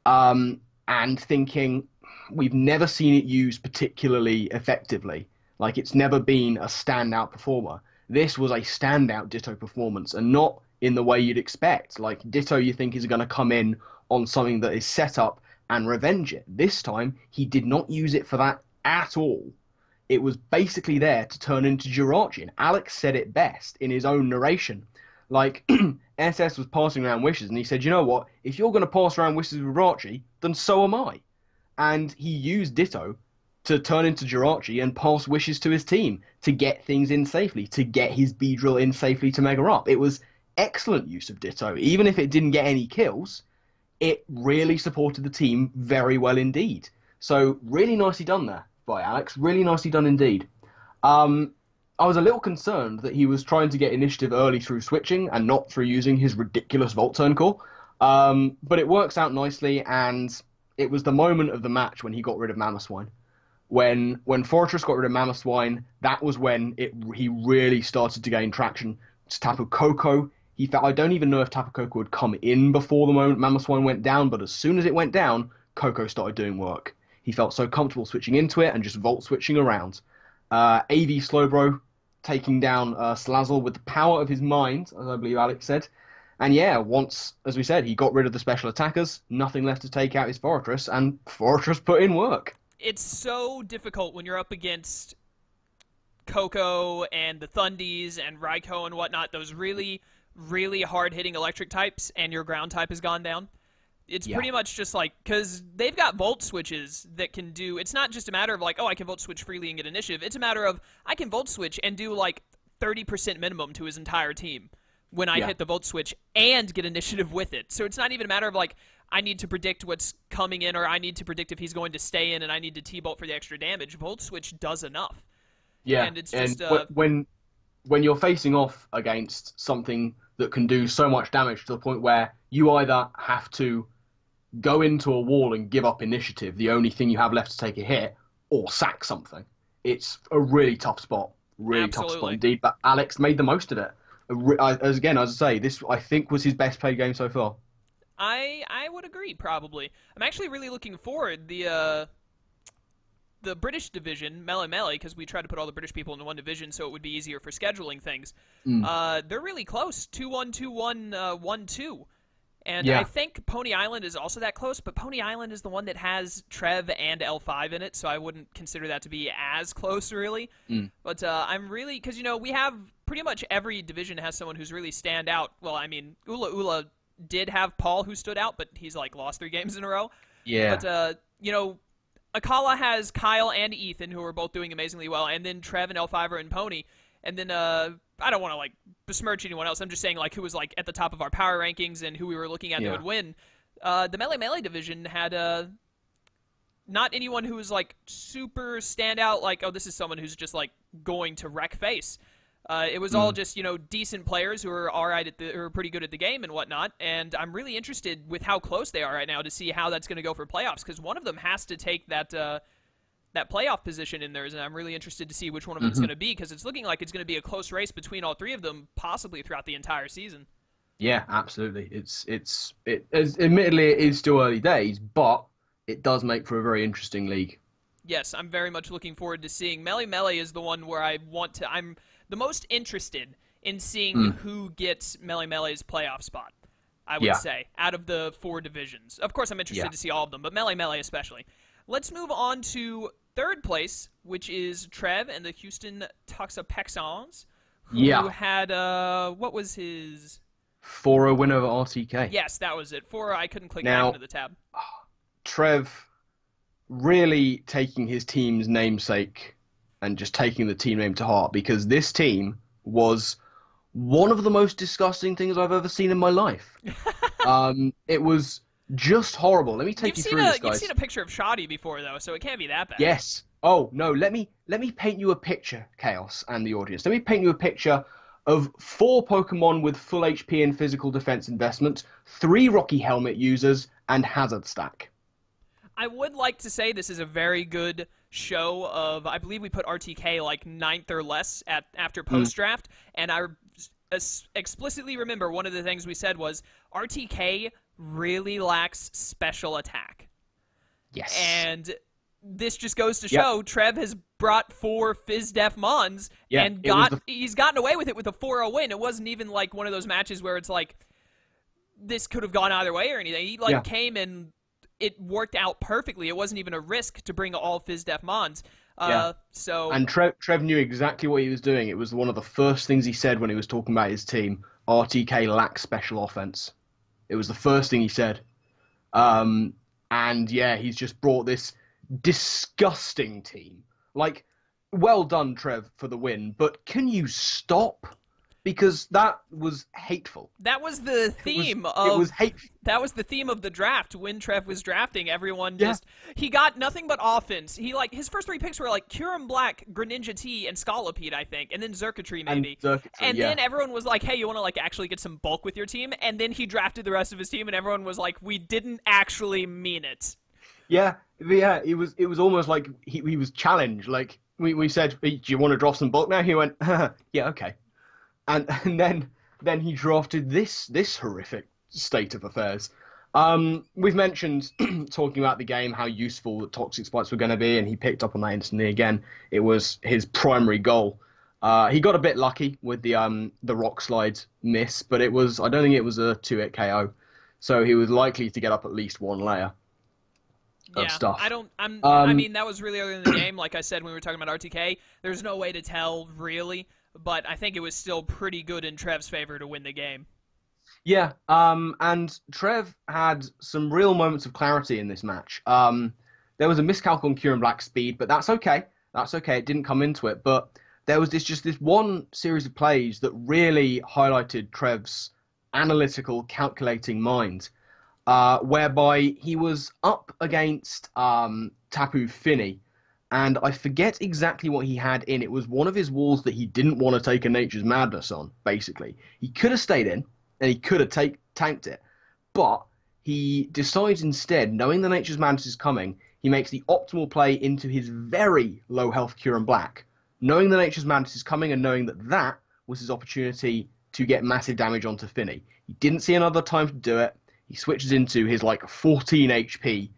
[SPEAKER 2] and thinking we've never seen it used particularly effectively. Like, it's never been a standout performer. this was a standout Ditto performance, and not in the way you'd expect. Like, Ditto you think is going to come in on something that is set up and revenge it. This time, he did not use it for that at all. It was basically there to turn into Jirachi, and Alex said it best in his own narration. Like, SS was passing around wishes, and he said, you know what, if you're going to pass around wishes with Jirachi, then so am I. And he used Ditto to turn into Jirachi and pass wishes to his team to get things in safely, to get his B-drill in safely to Mega Up. It was excellent use of Ditto. Even if it didn't get any kills, it really supported the team very well indeed. So really nicely done there by Alex. Really nicely done indeed. I was a little concerned that he was trying to get initiative early through switching and not through using his ridiculous Volt Turn core. But it works out nicely, and it was the moment of the match when he got rid of Mamoswine. When Fortress got rid of Mamoswine, that was when he really started to gain traction. Tapu Koko, I don't even know if Tapu Koko would come in before the moment Mamoswine went down, but as soon as it went down, Koko started doing work. He felt so comfortable switching into it and just Volt switching around. AV Slowbro taking down Slazzle with the power of his mind, as I believe Alex said. And yeah, once, as we said, he got rid of the special attackers, nothing left to take out his Fortress, and Fortress put in work.
[SPEAKER 1] It's so difficult when you're up against Koko and the Thundies and Raikou and whatnot, those really, really hard-hitting electric types, and your ground type has gone down. It's pretty much just like, because they've got Volt switches that can do, it's not just a matter of like, oh, I can Volt switch freely and get initiative. It's a matter of, I can Volt switch and do like 30% minimum to his entire team when I hit the Volt switch and get initiative with it. So it's not even a matter of like, I need to predict what's coming in, or I need to predict if he's going to stay in, and I need to T-Bolt for the extra damage. Volt switch does enough.
[SPEAKER 2] Yeah,
[SPEAKER 1] and it's just
[SPEAKER 2] when you're facing off against something that can do so much damage to the point where you either have to go into a wall and give up initiative, the only thing you have left to take a hit, or sack something. It's a really tough spot. Really tough spot indeed, but Alex made the most of it. As I say, this I think was his best played game so far.
[SPEAKER 1] I would agree, probably. I'm actually really looking forward the British division, Melee Melee, because we tried to put all the British people into one division so it would be easier for scheduling things. They're really close, 2-1, 2-1, 1-2. And I think Pony Island is also that close, but Pony Island is the one that has Trev and L5 in it, so I wouldn't consider that to be as close, really. But I'm really, because, you know, we have pretty much every division has someone who's really stand out. Well, I mean, Ula did have Paul who stood out, but he's, like, lost 3 games in a row.
[SPEAKER 2] Yeah.
[SPEAKER 1] But, you know, Akala has Kyle and Ethan, who are both doing amazingly well, and then Trev and L5 are in Pony. And then, I don't want to, like, besmirch anyone else. I'm just saying, like, who was, like, at the top of our power rankings and who we were looking at that would win. The Melee Melee division had, not anyone who was, like, super standout, like, oh, this is someone who's just, like, going to wreck face. It was all just, you know, decent players who are all right who are pretty good at the game and whatnot. And I'm really interested with how close they are right now to see how that's going to go for playoffs, because one of them has to take that playoff position in theirs, and I'm really interested to see which one of them is going to be, because it's looking like it's going to be a close race between all 3 of them, possibly throughout the entire season.
[SPEAKER 2] Yeah, absolutely. Admittedly, it is still early days, but it does make for a very interesting league.
[SPEAKER 1] Yes, I'm very much looking forward to seeing. Melee Melee is the one where I'm the most interested in seeing who gets Melee Melee's playoff spot, I would say, out of the 4 divisions. Of course, I'm interested to see all of them, but Melee Melee especially. Let's move on to 3rd place, which is Trev and the Houston Tuxapexons, who had, what was his...
[SPEAKER 2] 4-0 win over RTK.
[SPEAKER 1] Yes, that was it. 4-0, I couldn't click back into the tab.
[SPEAKER 2] Trev really taking his team's namesake and just taking the team name to heart, because this team was one of the most disgusting things I've ever seen in my life. It was just horrible. Let me take you through this, guys.
[SPEAKER 1] You've seen a picture of Shoddy before, though, so it can't be that bad.
[SPEAKER 2] Yes. Oh, no, let me paint you a picture, Chaos and the audience. Let me paint you a picture of 4 Pokemon with full HP and physical defense investment, 3 Rocky Helmet users, and Hazard Stack.
[SPEAKER 1] I would like to say this is a very good show of, I believe we put RTK like 9th or less after post-draft, and I explicitly remember one of the things we said was RTK really lacks special attack.
[SPEAKER 2] Yes.
[SPEAKER 1] And this just goes to show Trev has brought 4 FizzDef Mons and he's gotten away with it with a 4-0 win. It wasn't even like one of those matches where it's like this could have gone either way or anything. He came and it worked out perfectly. It wasn't even a risk to bring all FizzDef Mons.
[SPEAKER 2] And Trev knew exactly what he was doing. It was one of the first things he said when he was talking about his team. RTK lacks special offense. It was the first thing he said. And yeah, he's just brought this disgusting team. Like, well done, Trev, for the win, but can you stop? Because that was hateful.
[SPEAKER 1] That was the theme
[SPEAKER 2] it was hateful.
[SPEAKER 1] That was the theme of the draft when Trev was drafting. Everyone he got nothing but offense. His first 3 picks were like Curum Black, Greninja T, and Scolipede, I think, and then Xurkitree maybe. And then everyone was like, "Hey, you want to like actually get some bulk with your team?" And then he drafted the rest of his team, and everyone was like, "We didn't actually mean it."
[SPEAKER 2] Yeah. It was almost like he was challenged. Like we said, "Do you want to draft some bulk now?" He went, "Yeah, okay." And then he drafted this horrific state of affairs. We've mentioned, talking about the game, how useful the toxic spikes were going to be, and he picked up on that instantly again. It was his primary goal. He got a bit lucky with the rock slide miss, but I don't think it was a 2-hit KO. So he was likely to get up at least 1 layer of stuff.
[SPEAKER 1] I mean, that was really early in the game. Like I said when we were talking about RTK, there's no way to tell really. But I think it was still pretty good in Trev's favor to win the game.
[SPEAKER 2] Yeah, and Trev had some real moments of clarity in this match. There was a miscalc on Curum Black's speed, but that's okay. That's okay. It didn't come into it. But there was this one series of plays that really highlighted Trev's analytical, calculating mind, whereby he was up against Tapu Fini. And I forget exactly what he had in. It was one of his walls that he didn't want to take a Nature's Madness on, basically. He could have stayed in, and he could have tanked it. But he decides instead, knowing the Nature's Madness is coming, he makes the optimal play into his very low health Curum Black. Knowing the Nature's Madness is coming and knowing that was his opportunity to get massive damage onto Finny. He didn't see another time to do it. He switches into his 14 HP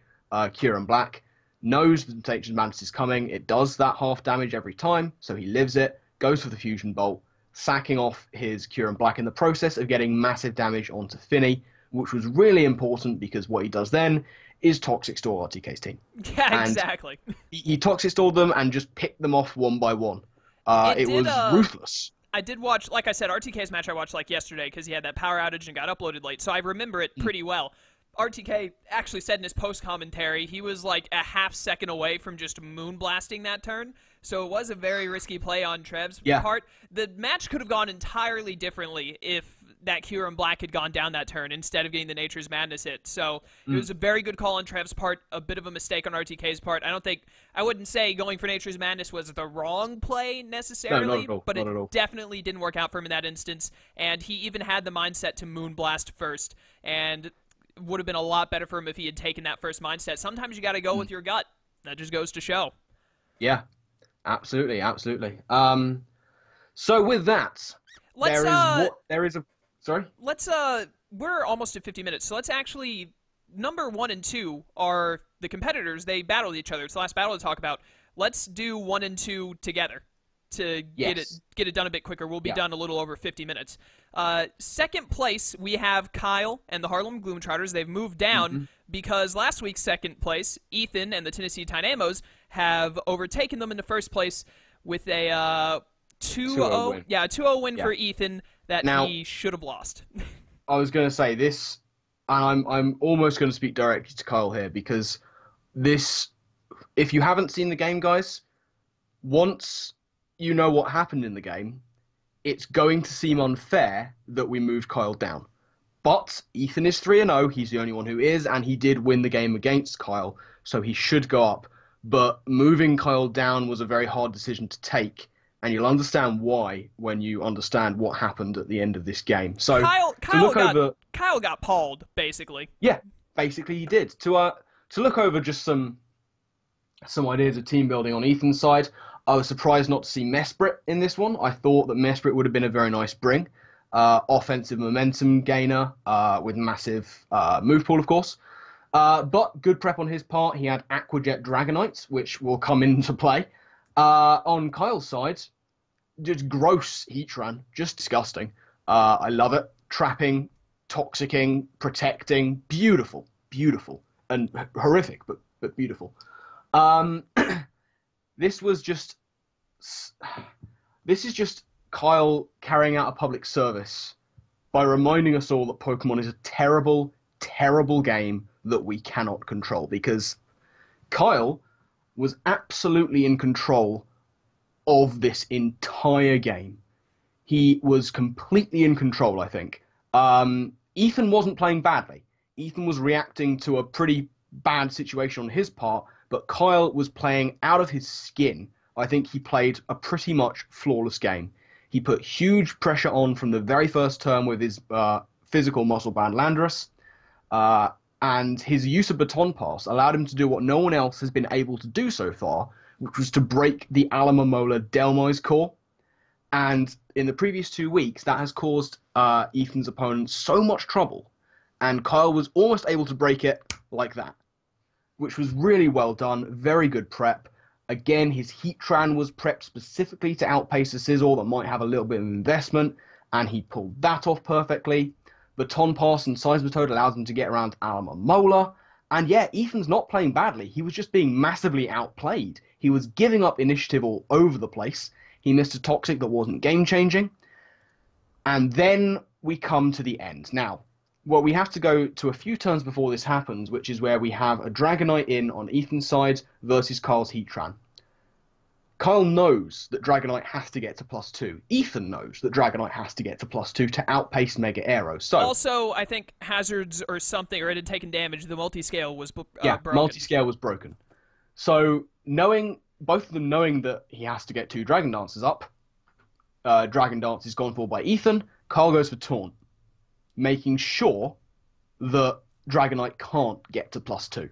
[SPEAKER 2] Curum Black. Knows that the Nature's Madness is coming. It does that half damage every time, so he lives it, goes for the Fusion Bolt, sacking off his Curum Black in the process of getting massive damage onto Finny, which was really important because what he does then is Toxic Store RTK's team.
[SPEAKER 1] Yeah,
[SPEAKER 2] and
[SPEAKER 1] exactly.
[SPEAKER 2] He Toxic Stored them and just picked them off one by one. It was ruthless.
[SPEAKER 1] I did watch, like I said, RTK's match I watched yesterday because he had that power outage and got uploaded late, so I remember it pretty well. RTK actually said in his post-commentary he was like a half second away from just moonblasting that turn, so it was a very risky play on Trev's part. The match could have gone entirely differently if that Curum Black had gone down that turn instead of getting the Nature's Madness hit. So it was a very good call on Trev's part, a bit of a mistake on RTK's part. I wouldn't say going for Nature's Madness was the wrong play necessarily,
[SPEAKER 2] no, not at all,
[SPEAKER 1] but it definitely didn't work out for him in that instance, and he even had the mindset to moonblast first, and would have been a lot better for him if he had taken that first mindset. Sometimes you got to go with your gut. That just goes to show.
[SPEAKER 2] Yeah, absolutely. So with that,
[SPEAKER 1] we're almost at 50 minutes, so let's actually, number 1 and 2 are the competitors. They battled each other. It's the last battle to talk about. Let's do 1 and 2 together to get it done a bit quicker. We'll be done a little over 50 minutes. Second place, we have Kyle and the Harlem Gloomtrotters. They've moved down because last week's second place, Ethan and the Tennessee Dynamos have overtaken them into first place with a 2-0 win. Yeah, a 2-0 win for Ethan that he should have lost.
[SPEAKER 2] I was going to say this, and I'm almost going to speak directly to Kyle here, because this, if you haven't seen the game, guys, once you know what happened in the game, it's going to seem unfair that we moved Kyle down. But Ethan is 3-0, he's the only one who is, and he did win the game against Kyle, so he should go up. But moving Kyle down was a very hard decision to take, and you'll understand why when you understand what happened at the end of this game. So
[SPEAKER 1] Kyle got pawed, basically.
[SPEAKER 2] Yeah, basically he did. To look over just some ideas of team building on Ethan's side, I was surprised not to see Mesprit in this one. I thought that Mesprit would have been a very nice bring. Offensive momentum gainer with massive move pool, of course. But good prep on his part. He had Aquajet Dragonites, which will come into play. On Kyle's side, just gross Heatran, just disgusting. I love it. Trapping, toxicking, protecting, beautiful, beautiful, and horrific, but beautiful. Um, this was just, this is just Kyle carrying out a public service by reminding us all that Pokemon is a terrible, terrible game that we cannot control, because Kyle was absolutely in control of this entire game. He was completely in control, I think. Ethan wasn't playing badly. Ethan was reacting to a pretty bad situation on his part, but Kyle was playing out of his skin. I think he played a pretty much flawless game. He put huge pressure on from the very first turn with his physical muscle band Landorus, and his use of Baton Pass allowed him to do what no one else has been able to do so far, which was to break the Alamomola Delmise core. And in the previous 2 weeks, that has caused Ethan's opponent so much trouble, and Kyle was almost able to break it like that, which was really well done, very good prep. Again, his Heatran was prepped specifically to outpace a Scizor that might have a little bit of investment, and he pulled that off perfectly. Baton Pass and Seismitoad allows him to get around Alamomola. And yeah, Ethan's not playing badly. He was just being massively outplayed. He was giving up initiative all over the place. He missed a Toxic that wasn't game-changing. And then we come to the end. Now, well, we have to go to a few turns before this happens, which is where we have a Dragonite in on Ethan's side versus Kyle's Heatran. Kyle knows that Dragonite has to get to +2. Ethan knows that Dragonite has to get to +2 to outpace Mega Aero. So
[SPEAKER 1] also, I think hazards or something, or it had taken damage. The multi-scale was broken.
[SPEAKER 2] Multi-scale was broken. So both of them knowing that he has to get 2 Dragon Dances up, Dragon Dance is gone for by Ethan. Kyle goes for Taunt, making sure that Dragonite can't get to +2.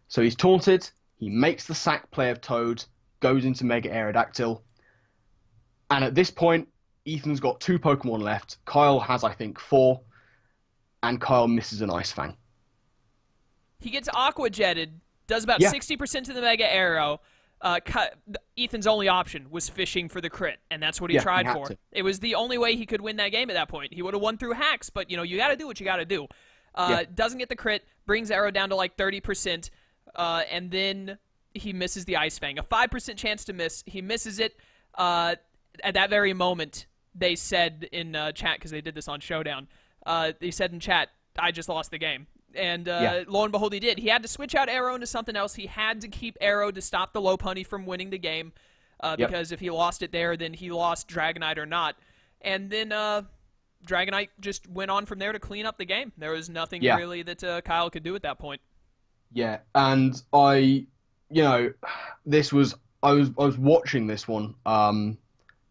[SPEAKER 2] So he's taunted. He makes the sack play of Toad, goes into Mega Aerodactyl, and at this point, Ethan's got 2 Pokemon left. Kyle has, I think, 4, and Kyle misses an Ice Fang.
[SPEAKER 1] He gets Aqua Jetted, does about 60% to the Mega Arrow. Ethan's only option was fishing for the crit, and that's what he tried for. It was the only way he could win that game at that point. He would have won through hacks, but you got to do what you got to do. Doesn't get the crit, brings Arrow down to like 30%, and then he misses the Ice Fang. A 5% chance to miss. He misses it. At that very moment, they said in chat, because they did this on Showdown, they said in chat, I just lost the game. And lo and behold, he did. He had to switch out Arrow into something else. He had to keep Arrow to stop the Lopunny from winning the game, because if he lost it there, then he lost Dragonite or not. And then Dragonite just went on from there to clean up the game. There was nothing really that Kyle could do at that point.
[SPEAKER 2] Yeah, and I was watching this one.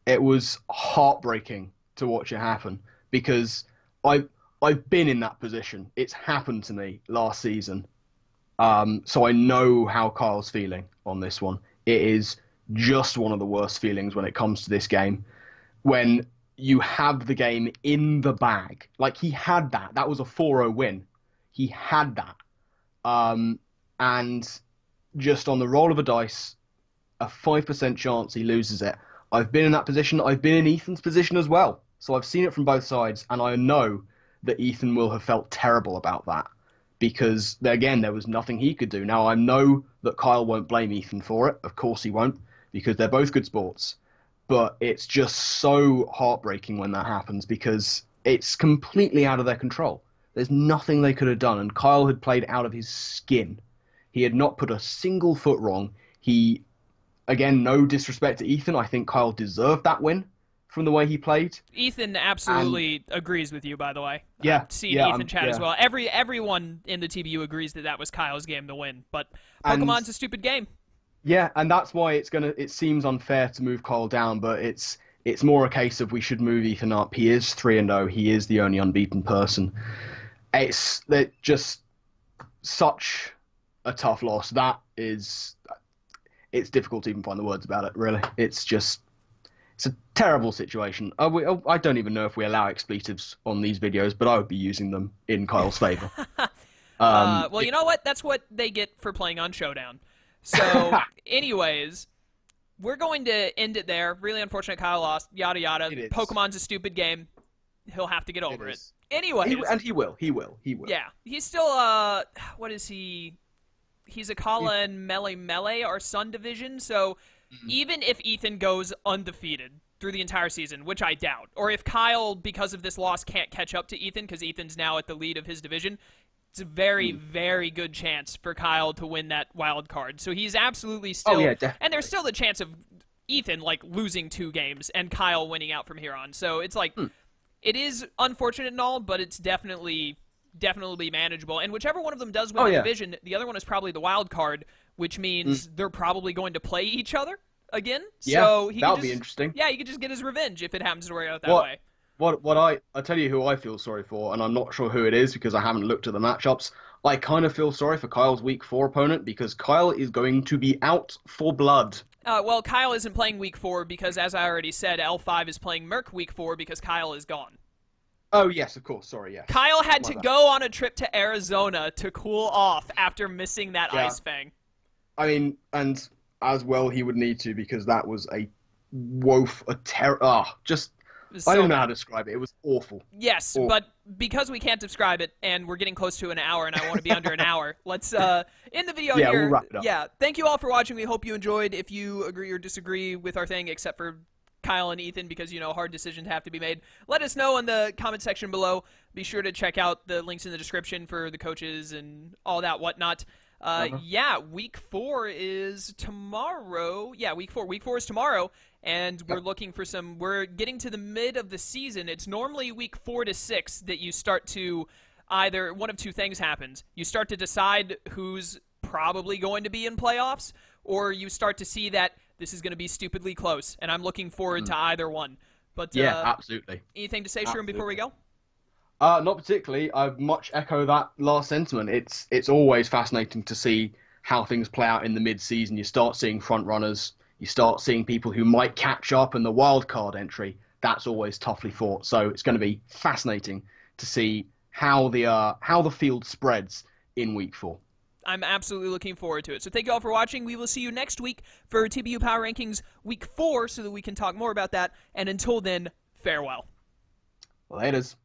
[SPEAKER 2] It was heartbreaking to watch it happen, because I've been in that position. It's happened to me last season. So I know how Kyle's feeling on this one. It is just one of the worst feelings when it comes to this game. When you have the game in the bag. Like, he had that. That was a 4-0 win. He had that. And just on the roll of a dice, a 5% chance he loses it. I've been in that position. I've been in Ethan's position as well. So I've seen it from both sides, and I know that Ethan will have felt terrible about that, because, again, there was nothing he could do. Now, I know that Kyle won't blame Ethan for it. Of course he won't, because they're both good sports. But it's just so heartbreaking when that happens, because it's completely out of their control. There's nothing they could have done, and Kyle had played out of his skin. He had not put a single foot wrong. He, again, no disrespect to Ethan, I think Kyle deserved that win from the way he played.
[SPEAKER 1] Ethan absolutely agrees with you, by the way.
[SPEAKER 2] Yeah.
[SPEAKER 1] See Ethan chat as well. Everyone in the TBU agrees that was Kyle's game to win, but Pokemon's a stupid game.
[SPEAKER 2] Yeah, and that's why it seems unfair to move Kyle down, but it's more a case of we should move Ethan up. He is 3-0. He is the only unbeaten person. It's just such a tough loss. It's difficult to even find the words about it, really. It's a terrible situation. I don't even know if we allow expletives on these videos, but I would be using them in Kyle's favour.
[SPEAKER 1] Well, you know what? That's what they get for playing on Showdown. So, anyways, we're going to end it there. Really unfortunate Kyle lost. Yada, yada. Pokemon's a stupid game. He'll have to get over it. Anyways.
[SPEAKER 2] He will.
[SPEAKER 1] Yeah. He's still, what is he? He's a Kala and Melee, our Sun division. So, even if Ethan goes undefeated through the entire season, which I doubt, or if Kyle, because of this loss, can't catch up to Ethan because Ethan's now at the lead of his division, it's a very, very good chance for Kyle to win that wild card. So he's absolutely still... and there's still the chance of Ethan, like, losing 2 games and Kyle winning out from here on. So it's like, it is unfortunate and all, but it's definitely manageable. And whichever one of them does win the division, the other one is probably the wild card, which means they're probably going to play each other again.
[SPEAKER 2] Yeah,
[SPEAKER 1] so
[SPEAKER 2] that would be interesting.
[SPEAKER 1] Yeah, he could just get his revenge if it happens to work out that way.
[SPEAKER 2] I tell you who I feel sorry for, and I'm not sure who it is because I haven't looked at the matchups. I kind of feel sorry for Kyle's Week 4 opponent because Kyle is going to be out for blood.
[SPEAKER 1] Well, Kyle isn't playing Week 4 because, as I already said, L5 is playing Merc Week 4 because Kyle is gone.
[SPEAKER 2] Oh, yes, of course. Sorry, yes.
[SPEAKER 1] Kyle had to go on a trip to Arizona to cool off after missing that Ice Fang.
[SPEAKER 2] I mean, and as well he would need to because that was a I don't know how to describe it. It was awful.
[SPEAKER 1] Yes, but because we can't describe it, and we're getting close to an hour, and I want to be under an hour, let's end the video here.
[SPEAKER 2] We'll wrap it up.
[SPEAKER 1] Yeah, thank you all for watching. We hope you enjoyed. If you agree or disagree with our thing, except for Kyle and Ethan, because, hard decisions have to be made, let us know in the comment section below. Be sure to check out the links in the description for the coaches and all that whatnot. Yeah, Week 4 is tomorrow. Yeah, Week 4 is tomorrow. And we're looking for we're getting to the mid of the season. It's normally Week 4 to 6 that you start to either, one of 2 things happens. You start to decide who's probably going to be in playoffs, or you start to see that this is going to be stupidly close. And I'm looking forward to either one. But
[SPEAKER 2] yeah, absolutely.
[SPEAKER 1] Anything to say, Shroom, before we go?
[SPEAKER 2] Not particularly. I much echo that last sentiment. It's always fascinating to see how things play out in the mid-season. You start seeing front runners. You start seeing people who might catch up in the wild card entry. That's always toughly fought. So it's going to be fascinating to see how the field spreads in Week 4.
[SPEAKER 1] I'm absolutely looking forward to it. So thank you all for watching. We will see you next week for TBU Power Rankings Week 4 so that we can talk more about that. And until then, farewell.
[SPEAKER 2] Laters.